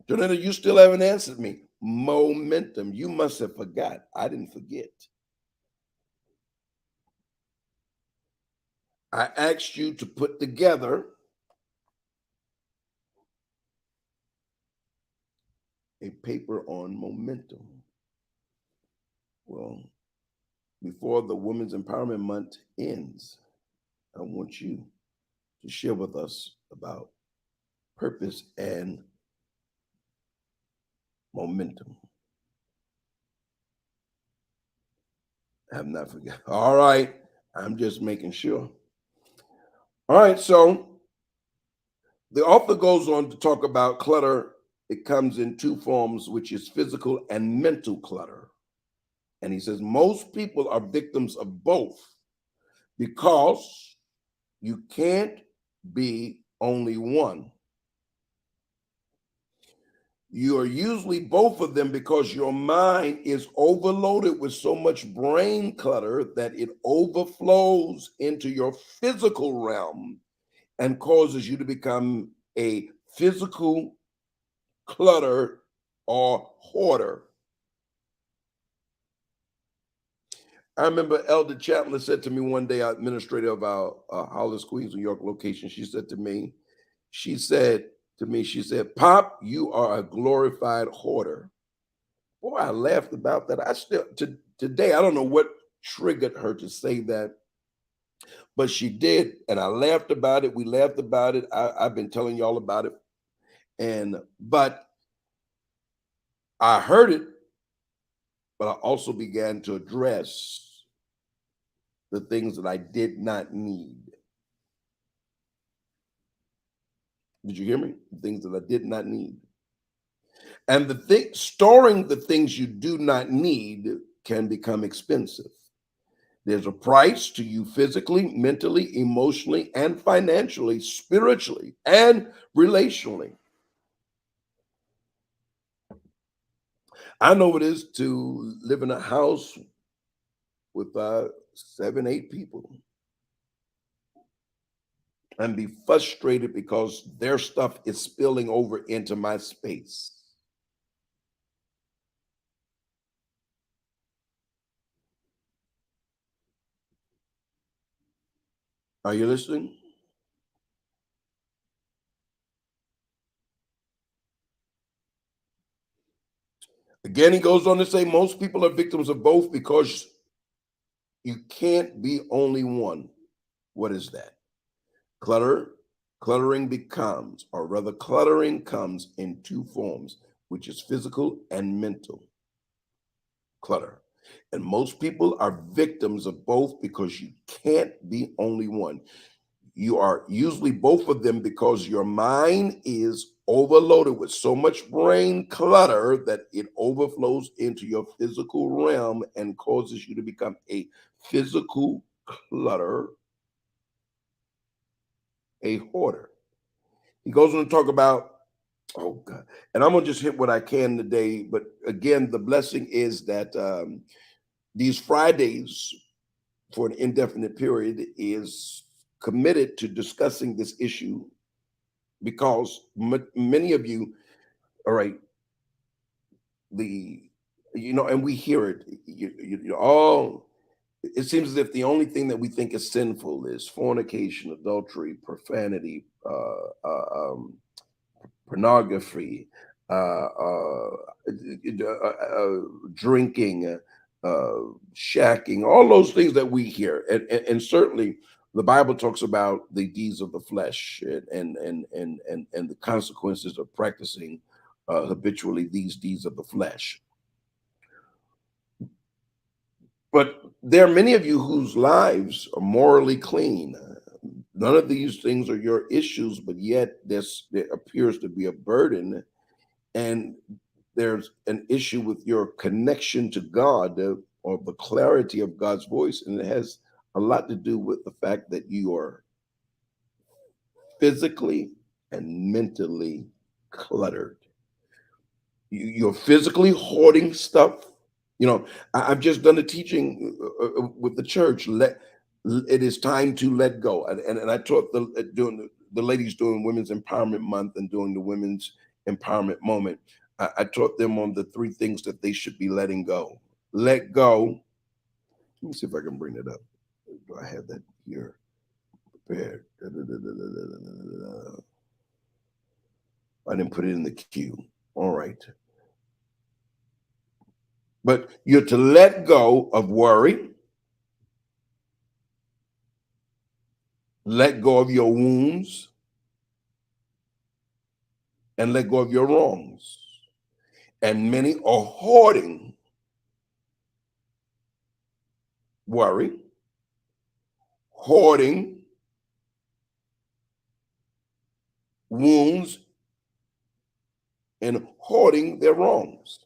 Jonetta, you still haven't answered me. Momentum. You must have forgot. I didn't forget. I asked you to put together a paper on momentum. Well, before the Women's Empowerment Month ends, I want you to share with us about purpose and momentum. I have not forgotten. All right. I'm just making sure. All right. So the author goes on to talk about clutter. It comes in two forms, which is physical and mental clutter. And he says most people are victims of both because you can't be only one. You are usually both of them because your mind is overloaded with so much brain clutter that it overflows into your physical realm and causes you to become a physical clutter or hoarder. I remember Elder Chandler said to me one day, administrator of our Hollis, Queens, New York location, she said to me, she said, Pop, you are a glorified hoarder. Boy, I laughed about that. I still, today, I don't know what triggered her to say that, but she did. And I laughed about it. We laughed about it. I've been telling y'all about it. But I heard it, but I also began to address the things that I did not need. Did you hear me? The things that I did not need. And storing the things you do not need can become expensive. There's a price to you physically, mentally, emotionally, and financially, spiritually, and relationally. I know what it is to live in a house with 7, 8 people and be frustrated because their stuff is spilling over into my space. Are you listening? Again, he goes on to say most people are victims of both because you can't be only one. What is that? Cluttering comes in two forms, which is physical and mental clutter. And most people are victims of both because you can't be only one. You are usually both of them because your mind is overloaded with so much brain clutter that it overflows into your physical realm and causes you to become a physical clutter, a hoarder. He goes on to talk about, oh God, and I'm gonna just hit what I can today. But again, the blessing is that these Fridays for an indefinite period is committed to discussing this issue because many of you, all right, and we hear it. It seems as if the only thing that we think is sinful is fornication, adultery, profanity, pornography, drinking, shacking, all those things that we hear, and certainly the Bible talks about the deeds of the flesh and the consequences of practicing habitually these deeds of the flesh. But there are many of you whose lives are morally clean. None of these things are your issues, but yet there appears to be a burden, and there's an issue with your connection to God or the clarity of God's voice, and it has a lot to do with the fact that you are physically and mentally cluttered. You're physically hoarding stuff. I've just done a teaching with the church. It is time to let go, and I taught doing the ladies during Women's Empowerment Month and during the Women's Empowerment Moment. I taught them on the 3 things that they should be letting go. Let go. Let me see if I can bring it up. Do I have that here prepared? I didn't put it in the queue. All right. But you're to let go of worry, let go of your wounds, and let go of your wrongs. And many are hoarding worry, hoarding wounds, and hoarding their wrongs.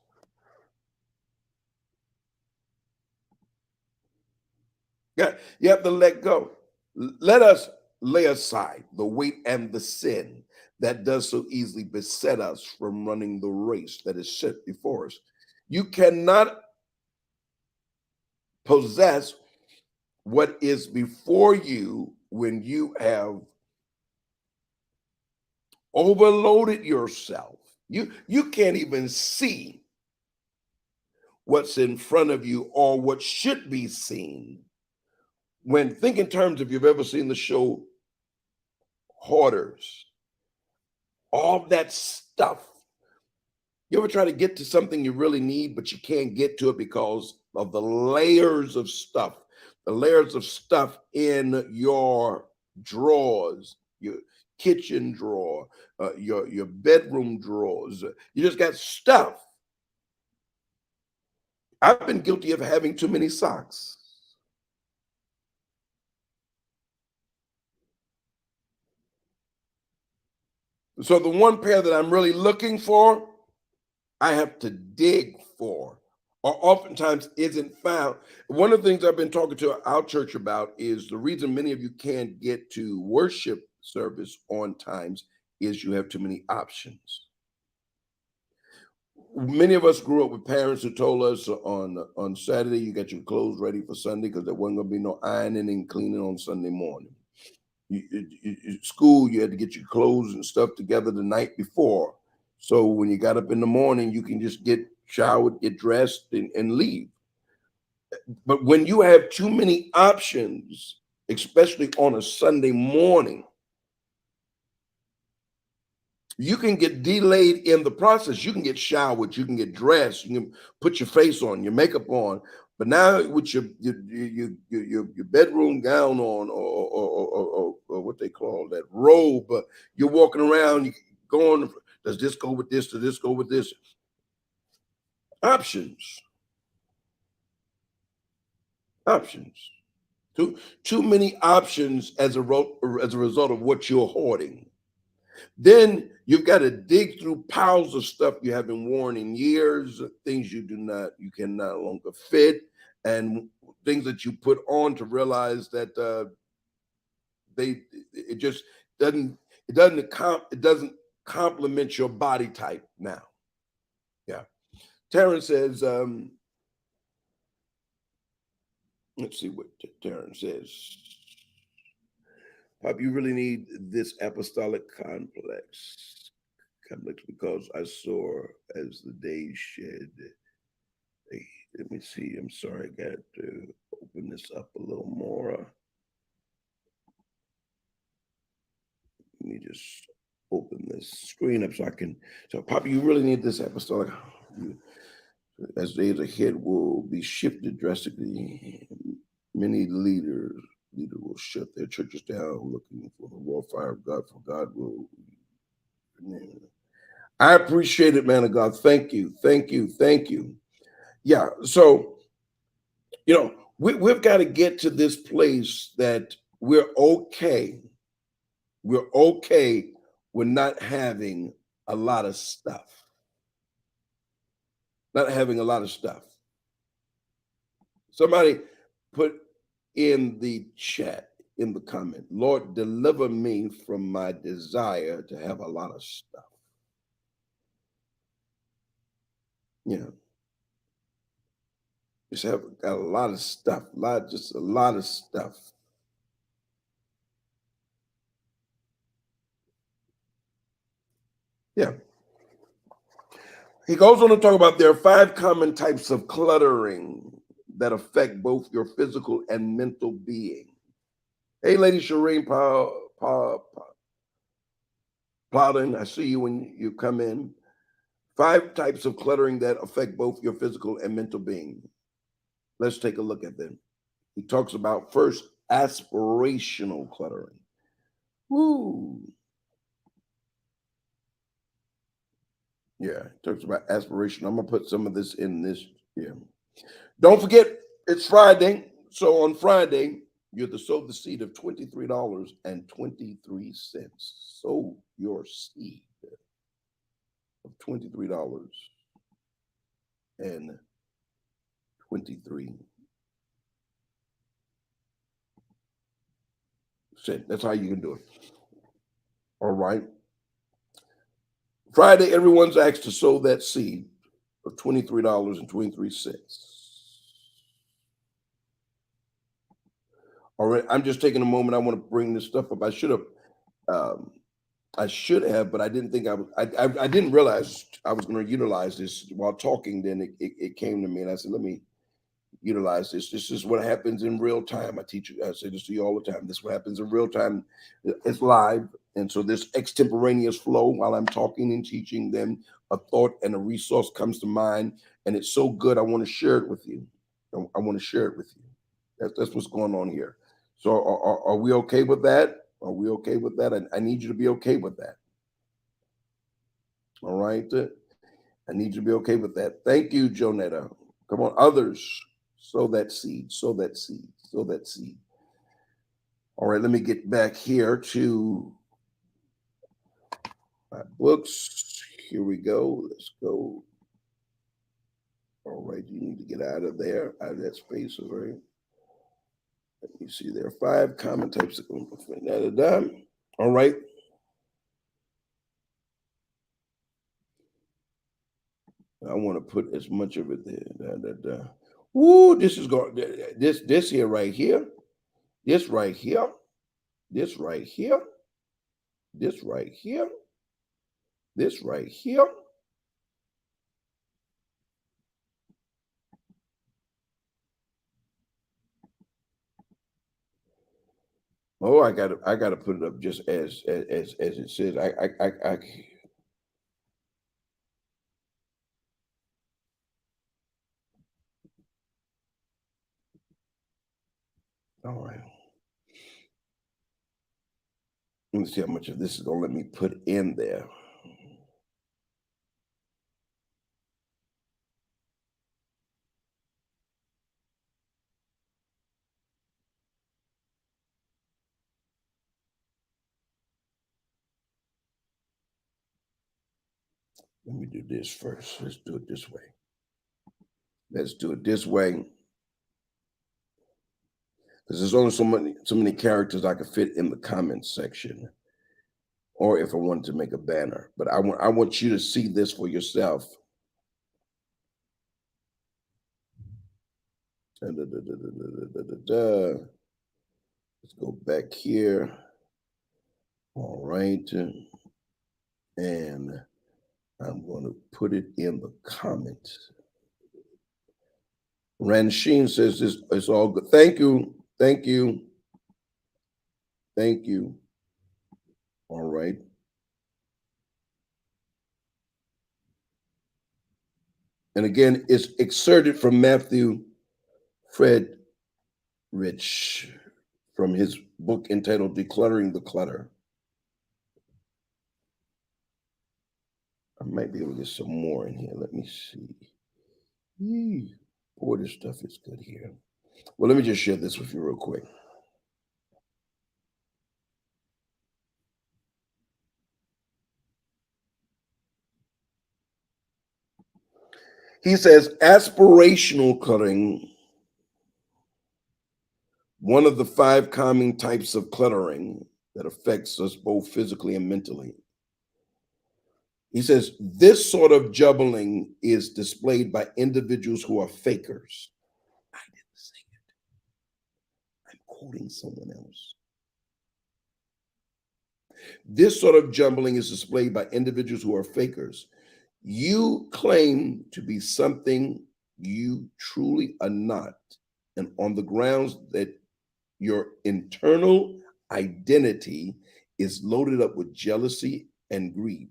Yeah, you have to let go. Let us lay aside the weight and the sin that does so easily beset us from running the race that is set before us. You cannot possess what is before you when you have overloaded yourself. You can't even see what's in front of you or what should be seen. When think in terms, if you've ever seen the show Hoarders, all that stuff. You ever try to get to something you really need, but you can't get to it because of the layers of stuff, in your drawers, your kitchen drawer, your bedroom drawers. You just got stuff. I've been guilty of having too many socks. So the one pair that I'm really looking for, I have to dig for, or oftentimes isn't found. One of the things I've been talking to our church about is the reason many of you can't get to worship service on times is you have too many options. Many of us grew up with parents who told us on Saturday you got your clothes ready for Sunday because there wasn't going to be no ironing and cleaning on Sunday morning. School, you had to get your clothes and stuff together the night before. So when you got up in the morning, you can just get showered, get dressed, and leave. But when you have too many options, especially on a Sunday morning, you can get delayed in the process. You can get showered, you can get dressed, you can put your face on, your makeup on. But now with your bedroom gown on, or what they call that robe, you're walking around, you going, does this go with this? Does this go with this? Options. Too many options as a result of what you're hoarding. Then you've got to dig through piles of stuff you haven't worn in years, things you can no longer fit, and things that you put on to realize that it just doesn't complement your body type now. Yeah. Terrence says, let's see what Terrence says. Pop, you really need this apostolic complex because I saw as the days shed. Hey, let me see. I'm sorry, I got to open this up a little more. Let me just open this screen up so I can. So, Pop, you really need this apostolic. As days ahead will be shifted drastically, many leaders will shut their churches down looking for the raw fire of God, for God will. I appreciate it, man of God. Thank you. Yeah. So, we've got to get to this place that we're okay. We're okay with not having a lot of stuff. Somebody put in the chat, in the comment, Lord, deliver me from my desire to have a lot of stuff. Just have got a lot of stuff, just a lot of stuff. Yeah. He goes on to talk about there are 5 common types of cluttering that affect both your physical and mental being. Hey, Lady Shireen Plowden, I see you when you come in. 5 types of cluttering that affect both your physical and mental being. Let's take a look at them. He talks about first aspirational cluttering. Woo. Yeah, he talks about aspiration. I'm gonna put some of this in this. Yeah. Don't forget, it's Friday. So on Friday, you're to sow the seed of $23.23. Sow your seed of $23.23. That's how you can do it. All right. Friday, everyone's asked to sow that seed of $23.23. All right. I'm just taking a moment. I want to bring this stuff up. I should have, but I didn't think I didn't realize I was going to utilize this while talking. Then it came to me, and I said, let me utilize this. This is what happens in real time. I say this to you all the time. This is what happens in real time. It's live. And so this extemporaneous flow while I'm talking and teaching, then a thought and a resource comes to mind. And it's so good. I want to share it with you. I want to share it with you. That's what's going on here. So are we okay with that? Are we okay with that? I need you to be okay with that. All right. I need you to be okay with that. Thank you, Jonetta. Come on, others. Sow that seed, sow that seed, sow that seed. All right, let me get back here to my books. Here we go. Let's go. All right, you need to get out of there, out of that space. All right. Let me see. There are 5 common types of. All right. I want to put as much of it there. Ooh, this is going. This here, right here. This right here. This right here. This right here. This right here. Oh, I gotta put it up just as it says. I all right. Let me see how much of this is gonna let me put in there. Let me do this first. Let's do it this way. Let's do it this way. Because there's only so many characters I could fit in the comments section, or if I wanted to make a banner. But I want you to see this for yourself. Let's go back here. All right. And I'm going to put it in the comments. Ransheen says this it's all good. Thank you. Thank you. Thank you. All right. And again, it's excerpted from Matthew Fred Rich from his book entitled Decluttering the Clutter. I might be able to get some more in here. Let me see. Boy, this stuff is good here. Well, let me just share this with you real quick. He says aspirational cluttering, one of the 5 common types of cluttering that affects us both physically and mentally. He says this sort of juggling is displayed by individuals who are fakers. I didn't say it. I'm quoting someone else. This sort of jumbling is displayed by individuals who are fakers. You claim to be something you truly are not, and on the grounds that your internal identity is loaded up with jealousy and greed.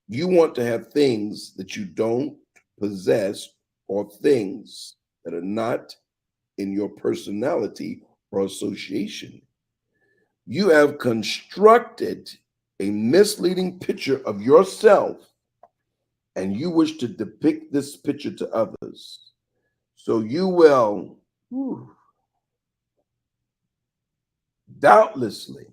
You want to have things that you don't possess or things that are not in your personality or association. You have constructed a misleading picture of yourself and you wish to depict this picture to others. So you will doubtlessly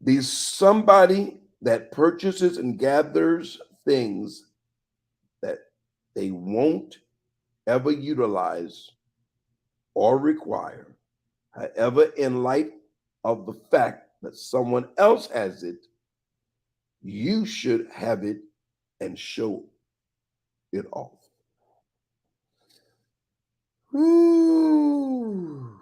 be somebody that purchases and gathers things that they won't ever utilize or require. However, in light of the fact that someone else has it, you should have it and show it off. Ooh.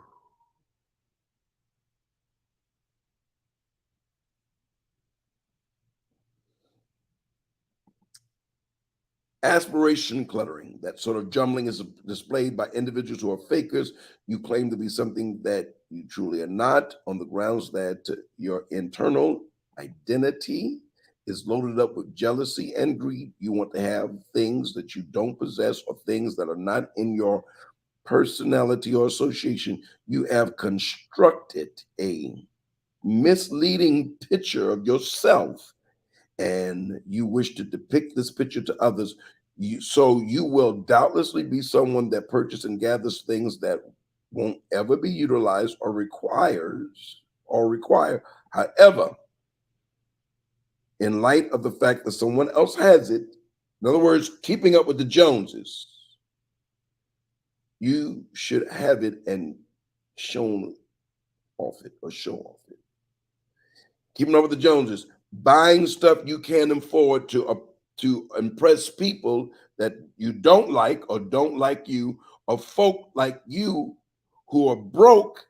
Aspiration cluttering, that sort of jumbling is displayed by individuals who are fakers. You claim to be something that you truly are not on the grounds that your internal identity is loaded up with jealousy and greed. You want to have things that you don't possess or things that are not in your personality or association. You have constructed a misleading picture of yourself and you wish to depict this picture to others. So you will doubtlessly be someone that purchases and gathers things that won't ever be utilized or require. However, in light of the fact that someone else has it, in other words, keeping up with the Joneses, you should have it and shown off it or show off it. Keeping up with the Joneses, buying stuff you can't afford to impress people that you don't like or don't like you, or folk like you who are broke,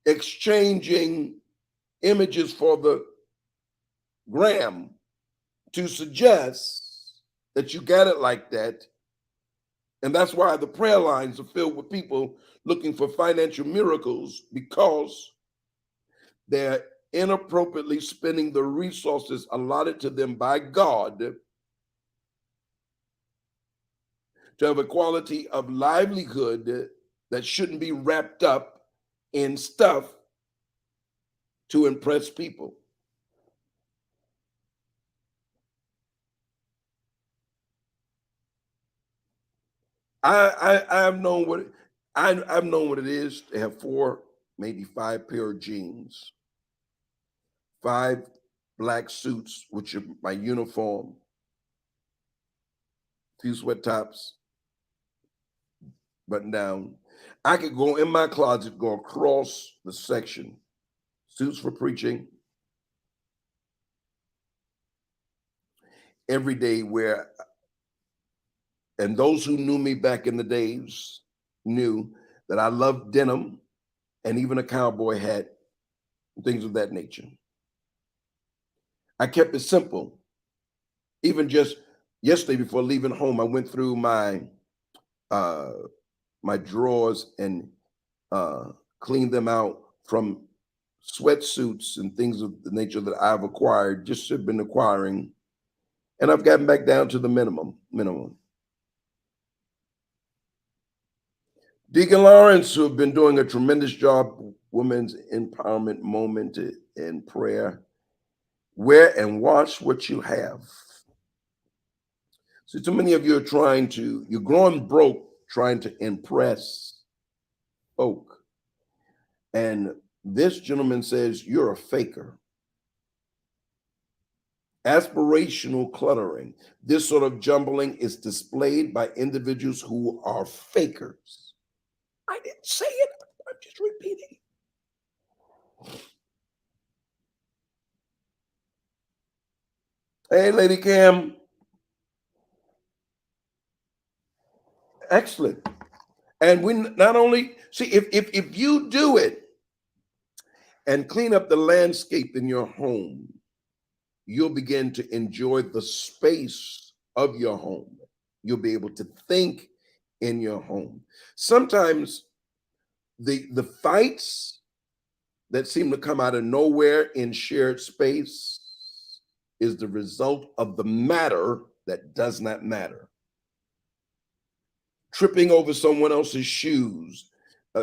exchanging images for the gram to suggest that you got it like that. And that's why the prayer lines are filled with people looking for financial miracles, because they're inappropriately spending the resources allotted to them by God to have a quality of livelihood that shouldn't be wrapped up in stuff to impress people. I've known what I've known what it is to have 4, maybe 5 pair of jeans, 5 black suits, which are my uniform, few sweat tops, button down. I could go in my closet, go across the section, suits for preaching, every day where, and those who knew me back in the days knew that I loved denim and even a cowboy hat, things of that nature. I kept it simple. Even just yesterday before leaving home, I went through my my drawers and cleaned them out from sweatsuits and things of the nature that I've acquired, just have been acquiring, and I've gotten back down to the minimum. Deacon Lawrence, who have been doing a tremendous job, Women's Empowerment Moment in prayer. Wear and watch what you have. So too many of you are you're growing broke trying to impress folk. And this gentleman says you're a faker. Aspirational cluttering. This sort of jumbling is displayed by individuals who are fakers. I didn't say it, I'm just repeating. Hey, Lady Cam. Excellent. And we not only see if you do it and clean up the landscape in your home, you'll begin to enjoy the space of your home. You'll be able to think in your home. Sometimes The fights that seem to come out of nowhere in shared space is the result of the matter that does not matter. Tripping over someone else's shoes,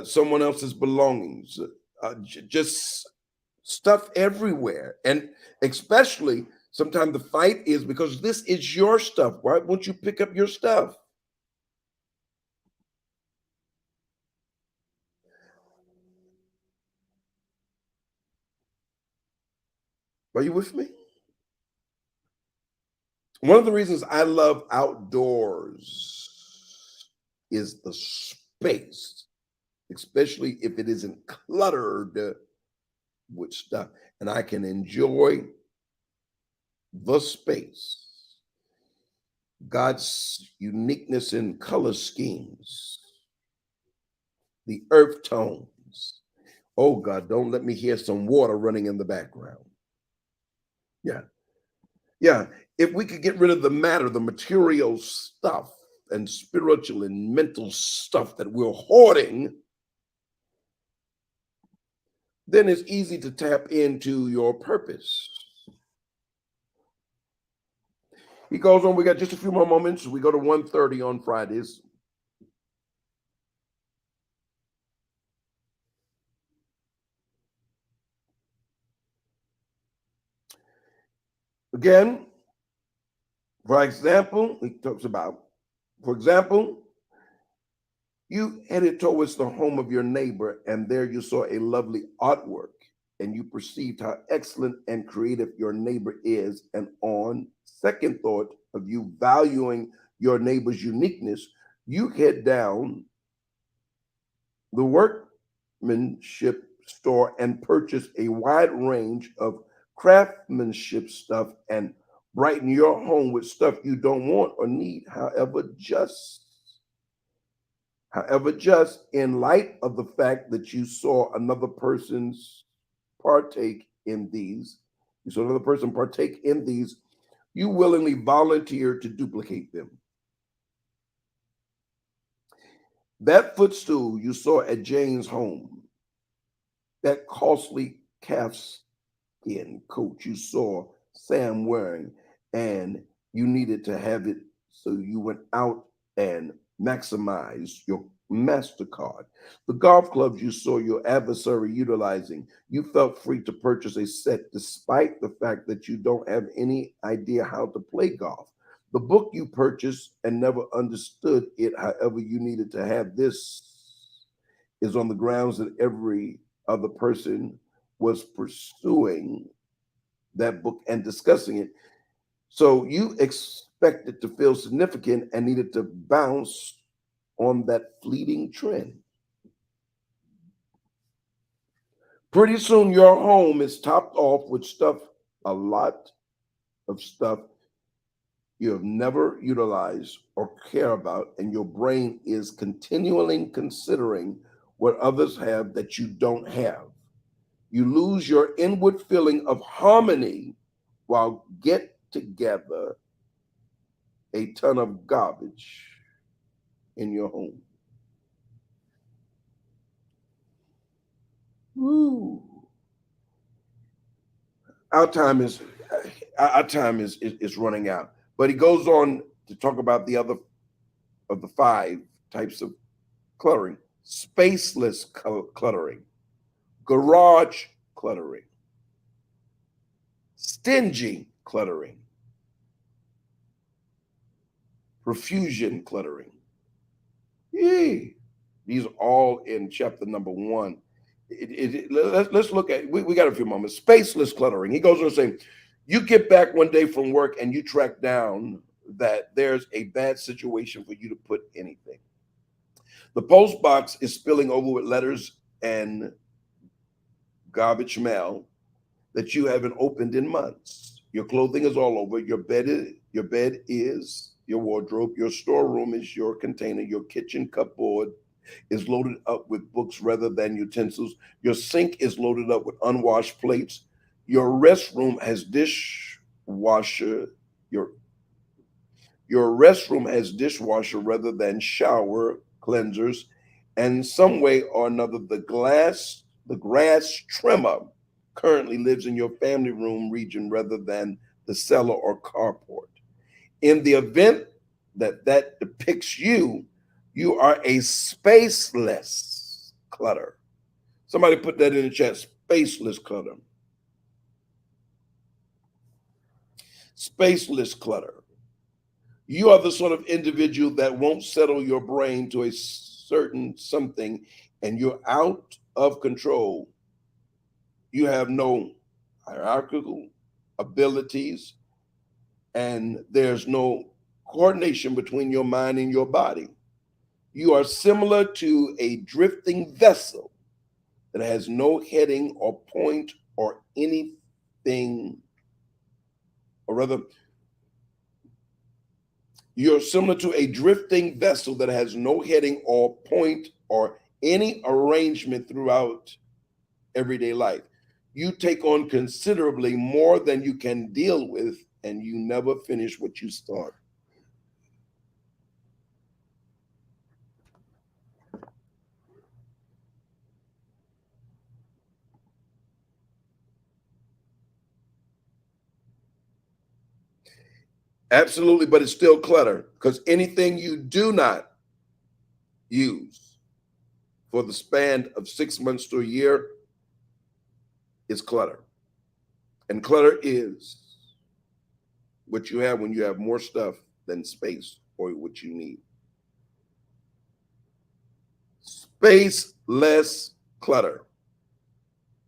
someone else's belongings, just stuff everywhere. And especially sometimes the fight is because this is your stuff. Why won't you pick up your stuff? Are you with me? One of the reasons I love outdoors is the space, especially if it isn't cluttered with stuff, and I can enjoy the space. God's uniqueness in color schemes, the earth tones. Oh God, don't let me hear some water running in the background. Yeah. Yeah. If we could get rid of the matter, the material stuff and spiritual and mental stuff that we're hoarding, then it's easy to tap into your purpose. He goes on, we got just a few more moments. We go to 1:30 on Fridays. Again, for example, he talks about, for example, you headed towards the home of your neighbor, and there you saw a lovely artwork, and you perceived how excellent and creative your neighbor is. And on second thought of you valuing your neighbor's uniqueness, you head down the workmanship store and purchase a wide range of craftsmanship stuff and brighten your home with stuff you don't want or need. However, just in light of the fact that you saw another person's partake in these, you saw another person partake in these, you willingly volunteer to duplicate them. That footstool you saw at Jane's home, that costly calfskin coat you saw Sam wearing, and you needed to have it, so you went out and maximized your MasterCard. The golf clubs you saw your adversary utilizing, you felt free to purchase a set despite the fact that you don't have any idea how to play golf. The book you purchased and never understood it, however, you needed to have this, is on the grounds that every other person was pursuing that book and discussing it. So you expected to feel significant and needed to bounce on that fleeting trend. Pretty soon your home is topped off with stuff, a lot of stuff you have never utilized or care about, and your brain is continually considering what others have that you don't have. You lose your inward feeling of harmony while get together a ton of garbage in your home. Woo. Our time is running out. But he goes on to talk about the other of the 5 types of cluttering: spaceless cluttering, garage cluttering, stingy cluttering, profusion cluttering. Yay. These are all in chapter number 1. Let's look at, we got a few moments. Spaceless cluttering. He goes on saying, you get back one day from work and you track down that there's a bad situation for you to put anything. The post box is spilling over with letters and garbage mail that you haven't opened in months. Your clothing is all over. Your bed is your wardrobe. Your storeroom is your container. Your kitchen cupboard is loaded up with books rather than utensils. Your sink is loaded up with unwashed plates. Your restroom has dishwasher. Your restroom has dishwasher rather than shower cleansers, And in some way or another, the grass trimmer currently lives in your family room region rather than the cellar or carport. In the event that depicts you, you are a spaceless clutter. Somebody put that in the chat, spaceless clutter. Spaceless clutter. You are the sort of individual that won't settle your brain to a certain something and you're out of control. You have no hierarchical abilities and there's no coordination between your mind and your body. You are similar to a drifting vessel that has no heading or point or anything, or rather, you're similar to a drifting vessel that has no heading or point or any arrangement throughout everyday life. You take on considerably more than you can deal with, and you never finish what you start. Absolutely, but it's still clutter because anything you do not use for the span of 6 months to a year is clutter. And clutter is what you have when you have more stuff than space or what you need. Spaceless clutter.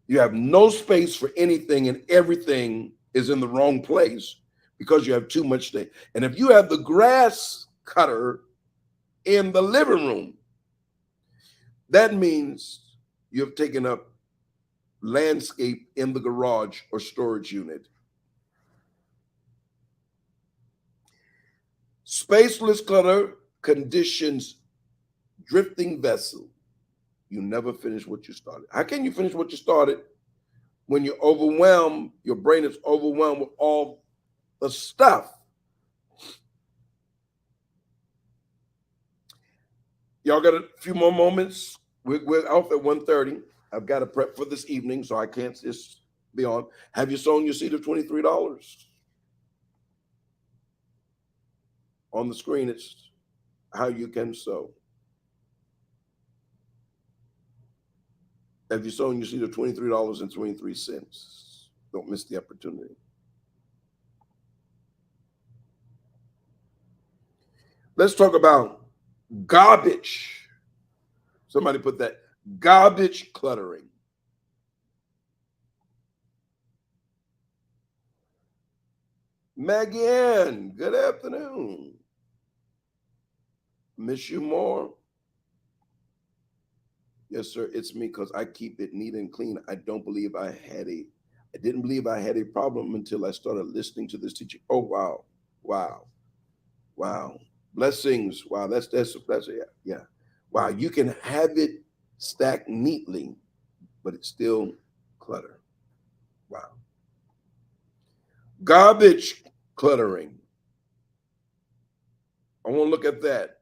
You have no space for anything and everything is in the wrong place because you have too much thing. And if you have the grass cutter in the living room, that means you've taken up landscape in the garage or storage unit. Spaceless clutter conditions drifting vessel. You never finish what you started. How can you finish what you started when you're overwhelmed? Your brain is overwhelmed with all the stuff. Y'all got a few more moments. We're off at 1:30. I've got to prep for this evening, so I can't just be on. Have you sown your seed of $23? On the screen, it's how you can sow. Have you sown your seed of $23.23? Don't miss the opportunity. Let's talk about garbage. Somebody put that, garbage cluttering. Maggie Ann, good afternoon. Miss you more. Yes, sir, it's me because I keep it neat and clean. I didn't believe I had a problem until I started listening to this teaching. Oh, wow. Blessings. Wow, that's a blessing. Yeah. Wow, you can have it stacked neatly, but it's still clutter. Wow. Garbage cluttering. I want to look at that.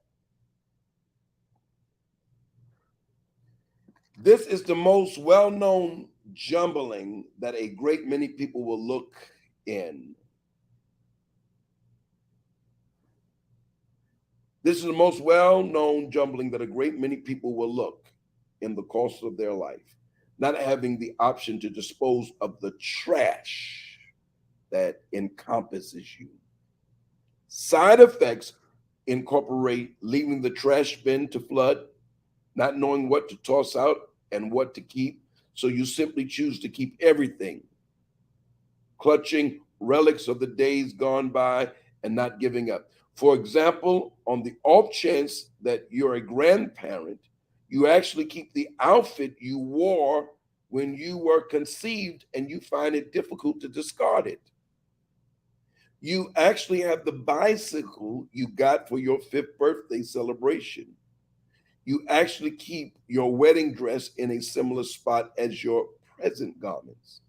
This is the most well-known jumbling that a great many people will look in. This is the most well-known jumbling that a great many people will look in the course of their life, not having the option to dispose of the trash that encompasses you. Side effects incorporate leaving the trash bin to flood, not knowing what to toss out and what to keep, so you simply choose to keep everything, clutching relics of the days gone by and not giving up. For example, on the off chance that you're a grandparent, you actually keep the outfit you wore when you were conceived and you find it difficult to discard it. You actually have the bicycle you got for your 5th birthday celebration. You actually keep your wedding dress in a similar spot as your present garments.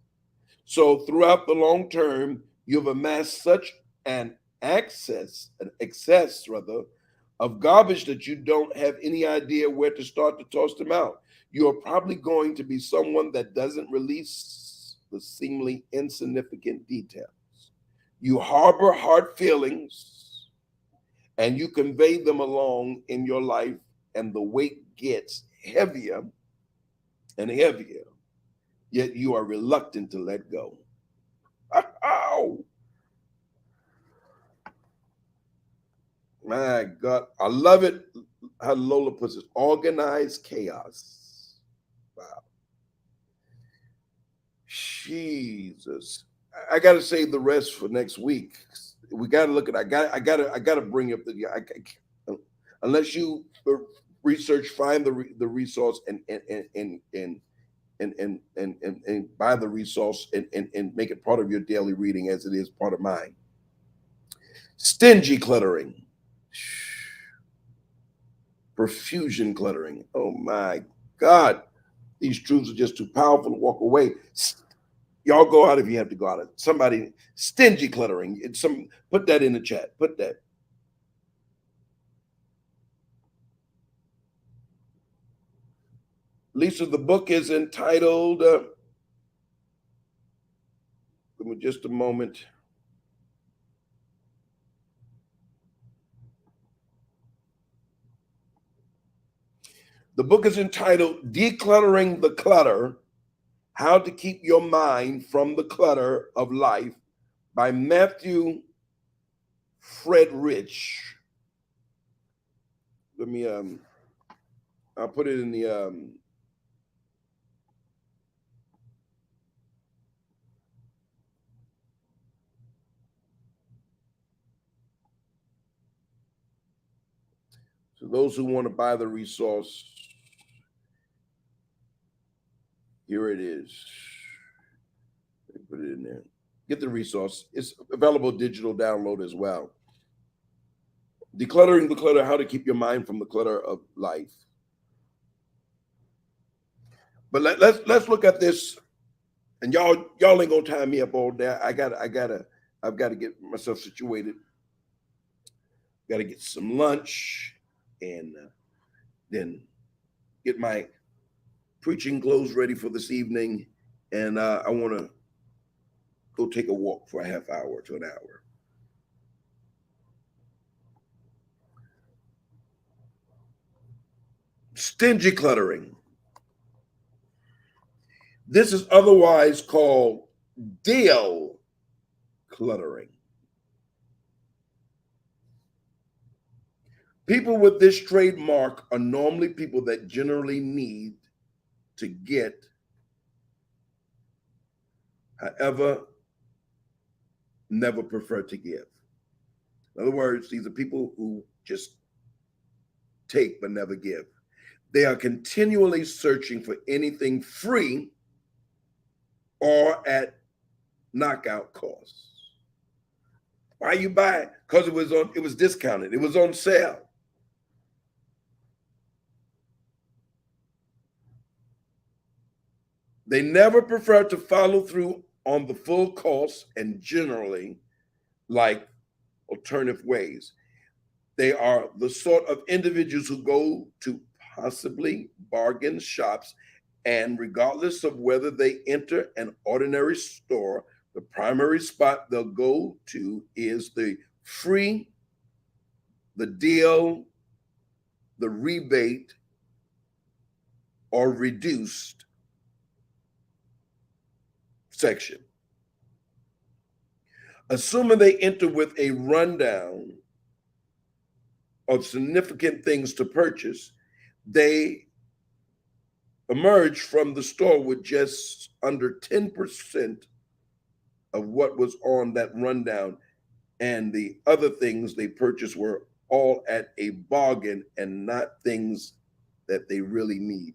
So throughout the long term, you've amassed such an excess of garbage that you don't have any idea where to start to toss them out. You're probably going to be someone that doesn't release the seemingly insignificant details. You harbor hard feelings and you convey them along in your life, and the weight gets heavier and heavier, yet you are reluctant to let go. Ow! My God, I love it how Lola puts it, organized chaos. Wow. Jesus. I got to save the rest for next week. We got to look at, I got to bring up unless you research, find the resource and buy the resource and make it part of your daily reading as it is part of mine. Stingy cluttering. Profusion cluttering. Oh my God. These truths are just too powerful to walk away. Y'all go out if you have to go out. Somebody, stingy cluttering. Put that in the chat. Put that. Lisa, the book is entitled, give me just a moment. The book is entitled Decluttering the Clutter, How to Keep Your Mind from the Clutter of Life by Matthew Friedrich. Let me, I'll put it in the, so those who want to buy the resource, here it is. Put it in there. Get the resource. It's available digital download as well. Decluttering the Clutter, How to Keep Your Mind from the Clutter of Life. But let's look at this. And y'all ain't gonna tie me up all day. I've got to get myself situated. Got to get some lunch and then get my preaching clothes ready for this evening. And I want to go take a walk for a half hour to an hour. Stingy cluttering. This is otherwise called deal cluttering. People with this trademark are normally people that generally need to get, however, never prefer to give. In other words, these are people who just take but never give. They are continually searching for anything free or at knockout costs. Why you buy it? Because it was discounted. It was on sale. They never prefer to follow through on the full cost and generally like alternative ways. They are the sort of individuals who go to possibly bargain shops, and regardless of whether they enter an ordinary store, the primary spot they'll go to is the free, the deal, the rebate, or reduced section. Assuming they enter with a rundown of significant things to purchase, they emerge from the store with just under 10% of what was on that rundown, and the other things they purchased were all at a bargain and not things that they really need.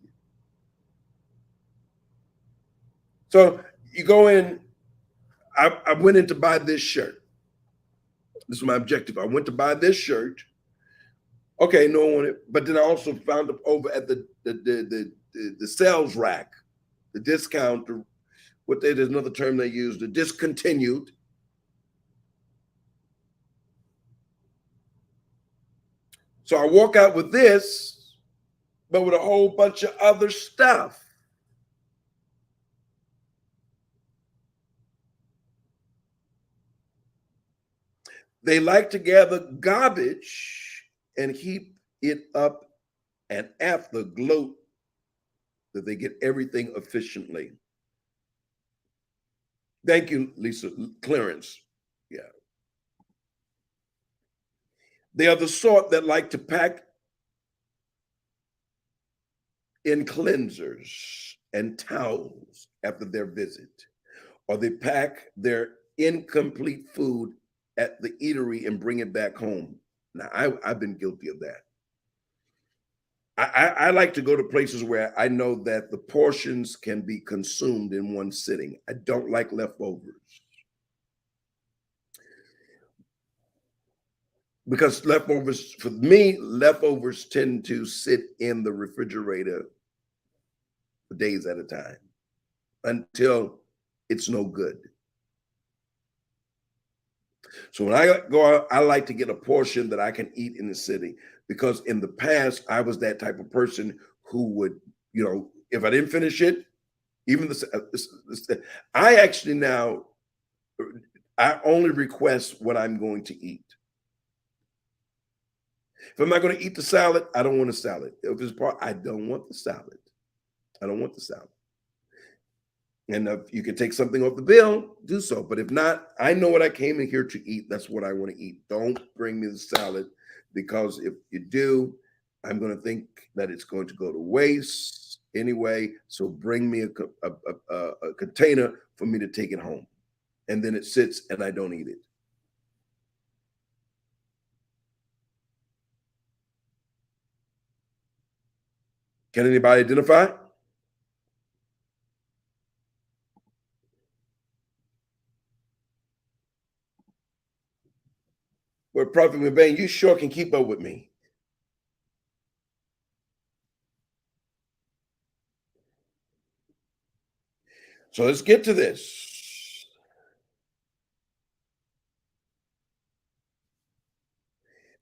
So you go in, I went in to buy this shirt. This is my objective. I went to buy this shirt. Okay, no one wanted, but then I also found it over at the sales rack, the discount, there's another term they use, the discontinued. So I walk out with this, but with a whole bunch of other stuff. They like to gather garbage and heap it up and after gloat that they get everything efficiently. Thank you, Lisa. Clearance. Yeah. They are the sort that like to pack in cleansers and towels after their visit, or they pack their incomplete food at the eatery and bring it back home. Now, I've been guilty of that. I like to go to places where I know that the portions can be consumed in one sitting. I don't like leftovers. Because leftovers, for me, leftovers tend to sit in the refrigerator for days at a time until it's no good. So when I go out, I like to get a portion that I can eat in the city, because in the past, I was that type of person who would, if I didn't finish it, even I actually now, I only request what I'm going to eat. If I'm not going to eat the salad, I don't want a salad. If it's I don't want the salad. I don't want the salad. And if you can take something off the bill, do so. But if not, I know what I came in here to eat. That's what I want to eat. Don't bring me the salad, because if you do, I'm going to think that it's going to go to waste anyway. So bring me a container for me to take it home. And then it sits and I don't eat it. Can anybody identify? Well, Prophet McBain, you sure can keep up with me. So let's get to this.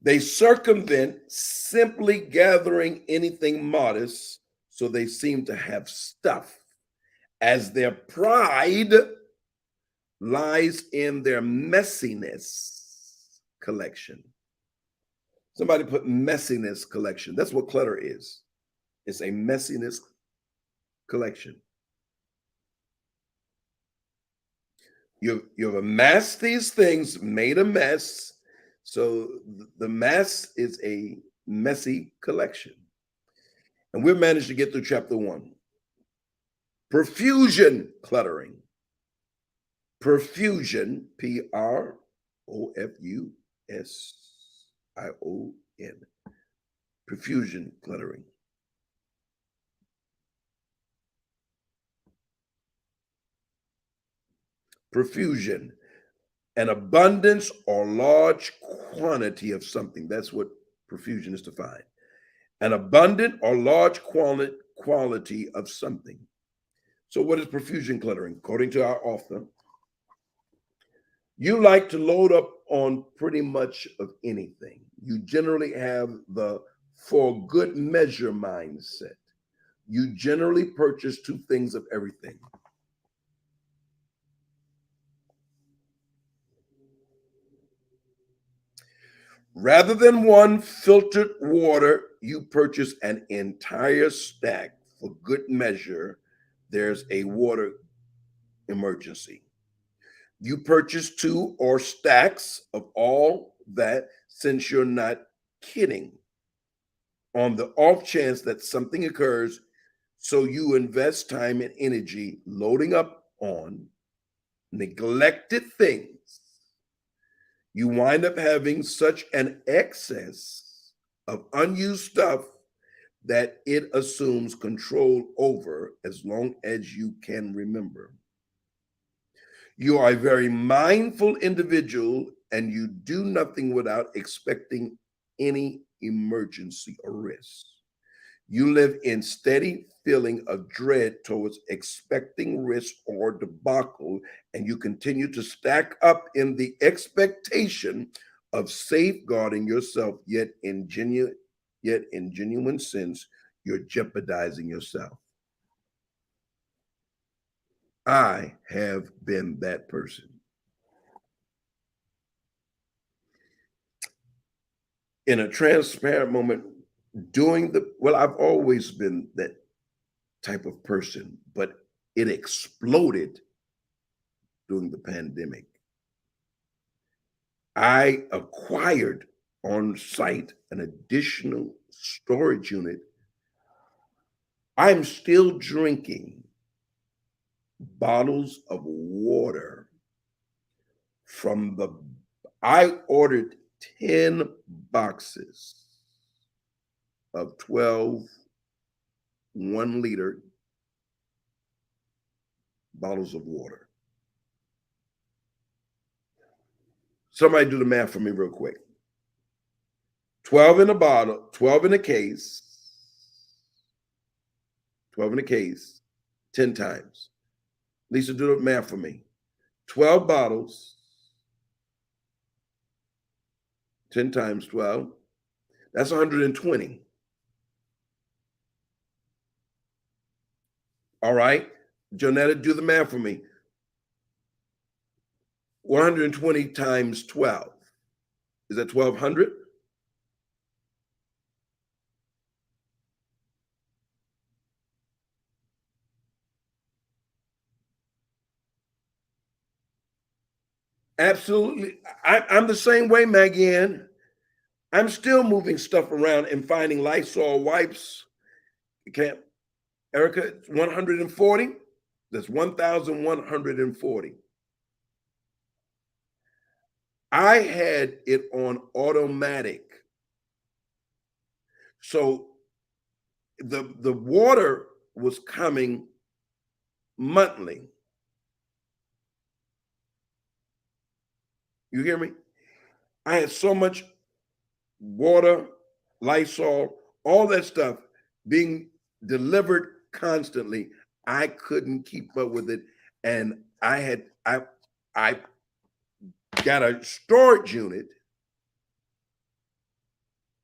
They circumvent simply gathering anything modest, so they seem to have stuff, as their pride lies in their messiness collection. Somebody put messiness collection. That's what clutter is. It's a messiness collection. You've amassed these things, made a mess. So the mess is a messy collection. And we've managed to get through chapter 1. Profusion cluttering. Profusion, Profusion. Profusion cluttering. Profusion, an abundance or large quantity of something. That's what profusion is defined. An abundant or large quality of something. So what is profusion cluttering? According to our author, you like to load up on pretty much of anything. You generally have the for good measure mindset. You generally purchase 2 things of everything. Rather than one filtered water, you purchase an entire stack. For good measure, there's a water emergency. You purchase 2 or stacks of all that, since you're not kidding, on the off chance that something occurs. So you invest time and energy loading up on neglected things. You wind up having such an excess of unused stuff that it assumes control over as long as you can remember. You are a very mindful individual, and you do nothing without expecting any emergency or risk. You live in steady feeling of dread towards expecting risk or debacle, and you continue to stack up in the expectation of safeguarding yourself, yet in genuine sense, you're jeopardizing yourself. I have been that person. In a transparent moment, I've always been that type of person, but it exploded during the pandemic. I acquired on site an additional storage unit. I'm still drinking bottles of water I ordered 10 boxes of 12 1-liter bottles of water. Somebody do the math for me real quick. 12 in a bottle, 12 in a case, 12 in a case, 10 times. Lisa, do the math for me. 12 bottles, 10 times 12, that's 120. All right, Jonetta, do the math for me. 120 times 12. Is that 1,200? Absolutely. I'm the same way, Maggie. I'm still moving stuff around and finding Lysol wipes. You can't, Erica, 140? That's 1,140. I had it on automatic. So the water was coming monthly. You hear me? I had so much water, Lysol, all that stuff being delivered constantly. I couldn't keep up with it. And I got a storage unit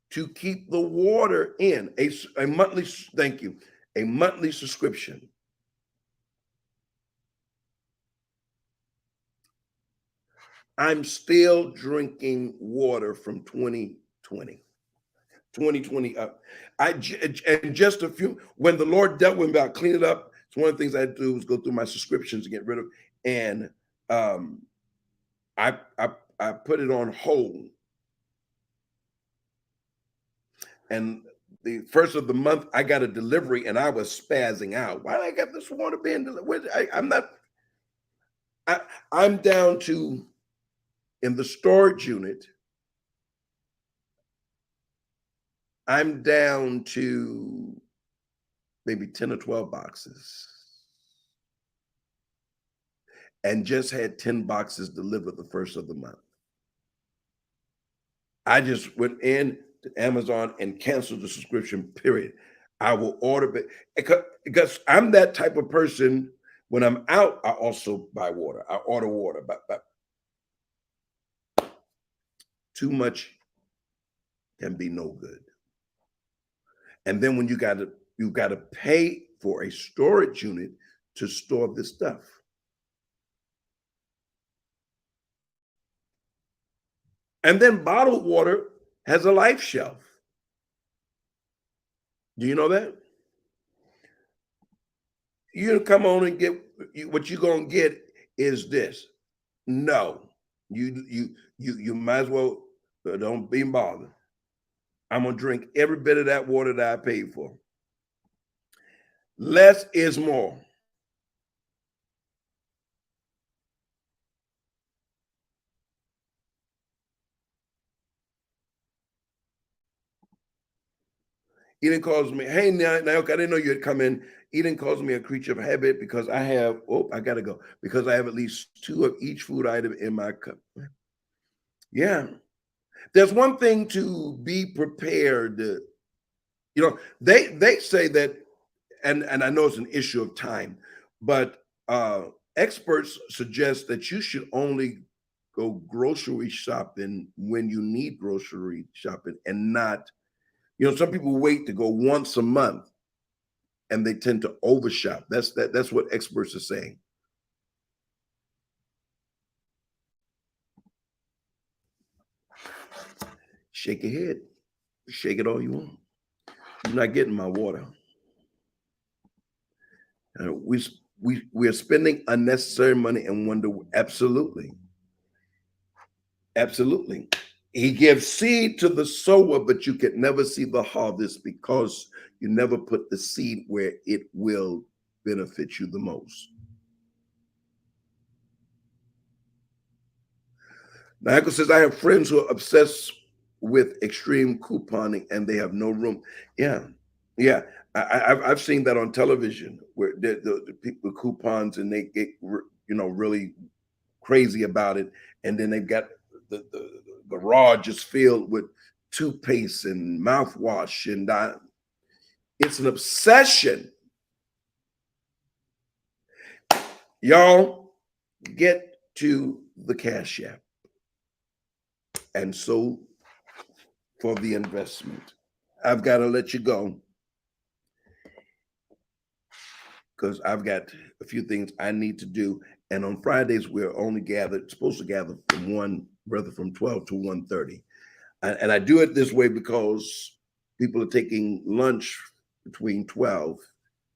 to keep the water in, a monthly, thank you, a monthly subscription. I'm still drinking water from 2020. 2020 up. And just a few, when the Lord dealt with me about clean it up, it's one of the things I do is go through my subscriptions and get rid of, and I put it on hold. And the first of the month, I got a delivery and I was spazzing out. Why did I get this water being delivered? I'm down to, in the storage unit, I'm down to maybe 10 or 12 boxes, and just had 10 boxes delivered the first of the month. I just went in to Amazon and canceled the subscription, period. I will order it because I'm that type of person. When I'm out, I also buy water. I order water, but too much can be no good. And then when you got to pay for a storage unit to store this stuff. And then bottled water has a life shelf. Do you know that? You come on and get what you're gonna get is this. No, you might as well don't be bothered. I'm gonna drink every bit of that water that I paid for. Less is more. Eden calls me, hey, Naoka, I didn't know you had come in. Eden calls me a creature of habit because I have, I gotta go, because I have at least 2 of each food item in my cup. Yeah. There's one thing to be prepared. You know, they say that, and I know it's an issue of time, but experts suggest that you should only go grocery shopping when you need grocery shopping and not, some people wait to go once a month and they tend to overshop. That's what experts are saying. Shake your head. Shake it all you want. You're not getting my water. We are spending unnecessary money and wonder, absolutely. Absolutely. He gives seed to the sower, but you can never see the harvest because you never put the seed where it will benefit you the most. Michael says, I have friends who are obsessed with extreme couponing and they have no room. Yeah. Yeah. I've seen that on television where the people with coupons and they get, really crazy about it. And then they've got the garage is filled with toothpaste and mouthwash. And it's an obsession. Y'all get to the Cash App. And so for the investment, I've got to let you go because I've got a few things I need to do. And on Fridays, we're only supposed to gather from 12 to 1:30. And I do it this way because people are taking lunch between 12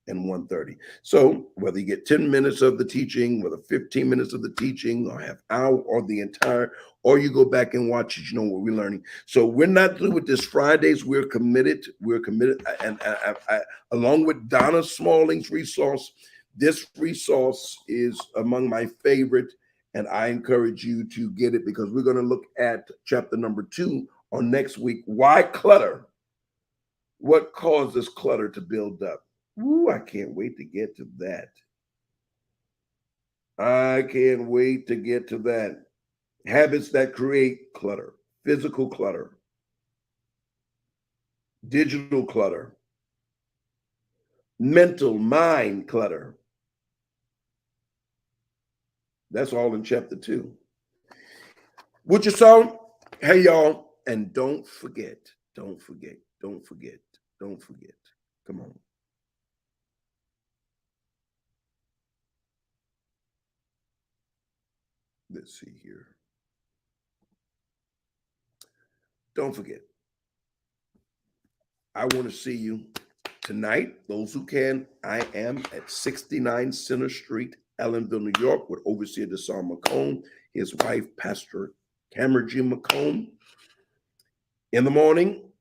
and 1:30. So whether you get 10 minutes of the teaching, whether 15 minutes of the teaching, or half hour, or the entire, or you go back and watch it, you know what we're learning. So we're not through with this Fridays. We're committed. And I, along with Donna Smalling's resource, this resource is among my favorite, and I encourage you to get it because we're going to look at chapter number 2 on next week. Why clutter? What causes clutter to build up? Ooh, I can't wait to get to that. I can't wait to get to that. Habits that create clutter, physical clutter, digital clutter, mental mind clutter. That's all in chapter 2. What you saw? Hey, y'all. And don't forget. Come on. Let's see here. Don't forget. I want to see you tonight. Those who can, I am at 69 Center Street, Ellenville, New York, with Overseer Deshaun McComb, his wife, Pastor Cameron G. McComb. In the morning,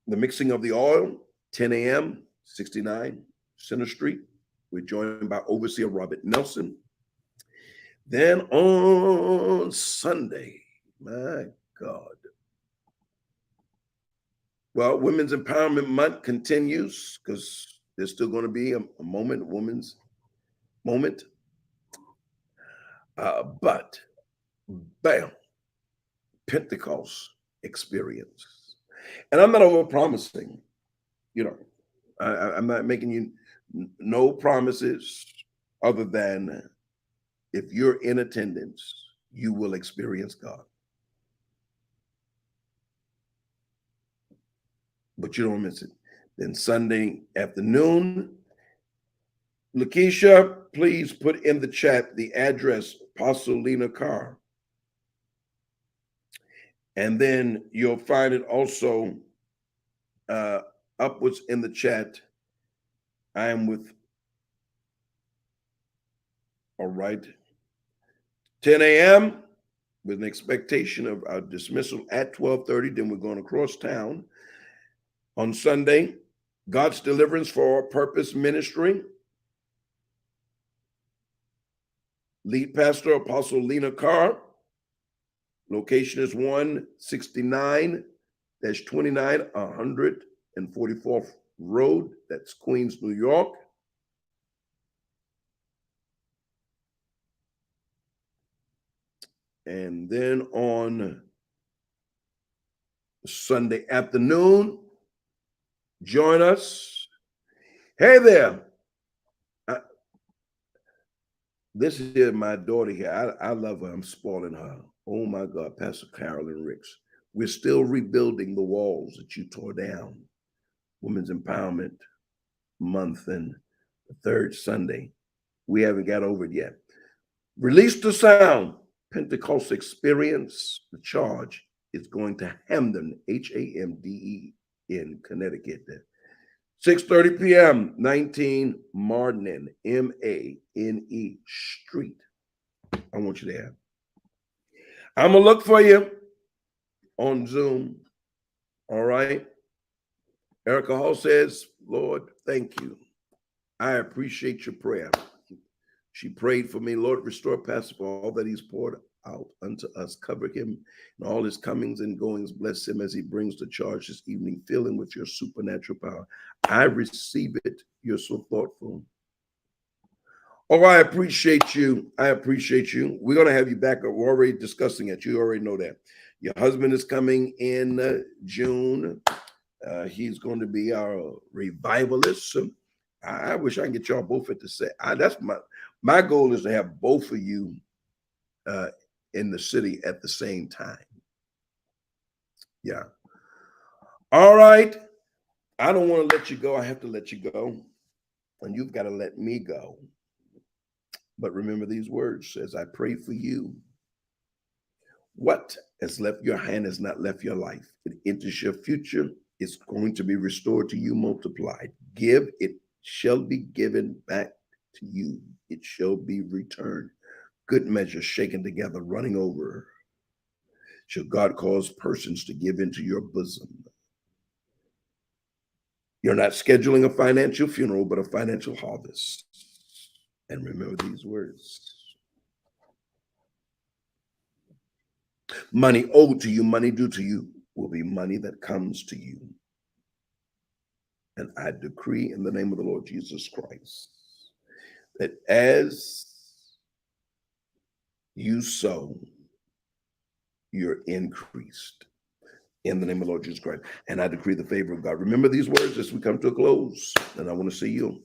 the mixing of the oil, 10 a.m., 69 Center Street. We're joined by Overseer Robert Nelson. Then on Sunday, my God. Well, Women's Empowerment Month continues because there's still going to be a women's moment. But, bam, Pentecost experience. And I'm not over-promising. I'm not making you no promises other than if you're in attendance, you will experience God. But you don't miss it. Then Sunday afternoon, Lakeisha, please put in the chat the address, Apostle Lena Carr. And then you'll find it also upwards in the chat. I am with, all right, 10 a.m. with an expectation of our dismissal at 12:30. Then we're going across town. On Sunday, God's Deliverance for Purpose Ministry. Lead Pastor Apostle Lena Carr. Location is 169-29 144th Road. That's Queens, New York. And then on Sunday afternoon, join us. Hey there. This is my daughter here. I love her. I'm spoiling her. Oh my God, Pastor Carolyn Ricks. We're still rebuilding the walls that you tore down. Women's Empowerment Month and the third Sunday. We haven't got over it yet. Release the Sound, Pentecost Experience. The charge is going to Hamden, Hamden, Connecticut. 6:30 p.m., 19 Mane, Mane Street. I want you there. I'm going to look for you on Zoom. All right. Erica Hall says, Lord, thank you. I appreciate your prayer. She prayed for me. Lord, restore Pastor for all that he's poured out unto us. Cover him in all his comings and goings. Bless him as he brings the charge this evening. Fill him with your supernatural power. I receive it. You're so thoughtful. Oh, I appreciate you. I appreciate you. We're going to have you back. We're already discussing it. You already know that. Your husband is coming in June. He's going to be our revivalist. I wish I can get y'all both at the same. That's my goal is to have both of you in the city at the same time. Yeah. All right. I don't want to let you go. I have to let you go. And you've got to let me go. But remember these words as I pray for you. What has left your hand has not left your life. It enters your future. It's going to be restored to you, multiplied. Give, it shall be given back to you. It shall be returned. Good measure, shaken together, running over. Shall God cause persons to give into your bosom. You're not scheduling a financial funeral, but a financial harvest. And remember these words. Money owed to you, money due to you, will be money that comes to you. And I decree in the name of the Lord Jesus Christ that as you sow, you're increased in the name of the Lord Jesus Christ. And I decree the favor of God. Remember these words as we come to a close. And I want to see you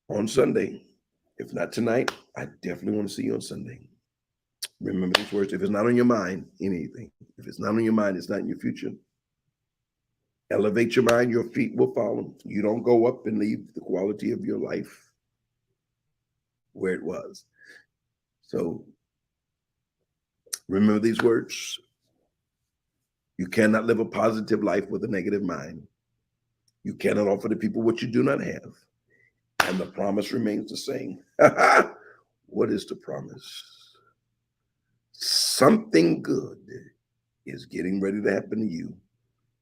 on Sunday. If not tonight, I definitely want to see you on Sunday. Remember these words. If it's not on your mind, anything. If it's not on your mind, it's not in your future. Elevate your mind, your feet will follow. You don't go up and leave the quality of your life where it was. So remember these words. You cannot live a positive life with a negative mind. You cannot offer to people what you do not have. And the promise remains the same. What is the promise? Something good is getting ready to happen to you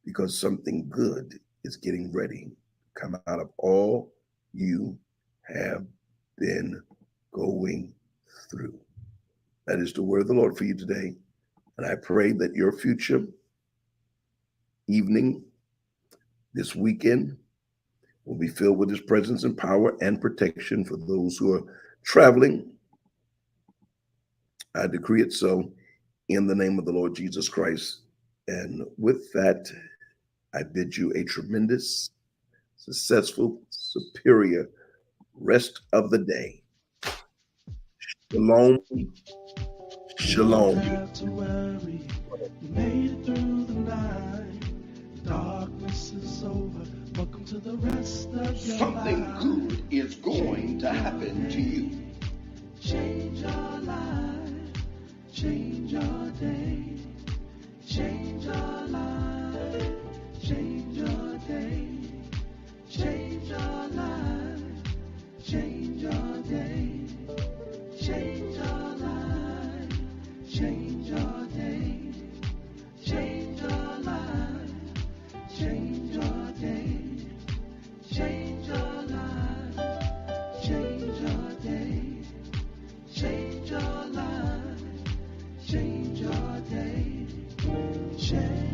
because something good is getting ready to come out of all you have been going through. That is the word of the Lord for you today. And I pray that your future evening, this weekend, will be filled with his presence and power and protection for those who are traveling. I decree it so in the name of the Lord Jesus Christ. And with that, I bid you a tremendous, successful, superior rest of the day. Shalom. Shalom. You don't have to worry. You made it through the night. The darkness is over. Welcome to the rest of your Something life. good is going to happen to you. Change your life. Change your day. Change your life. Change your day. Change your life. Change your day. Change your life. Change your day. Change your life. Change your day. Change your life. Change your day. Change your life. Change your day. Change.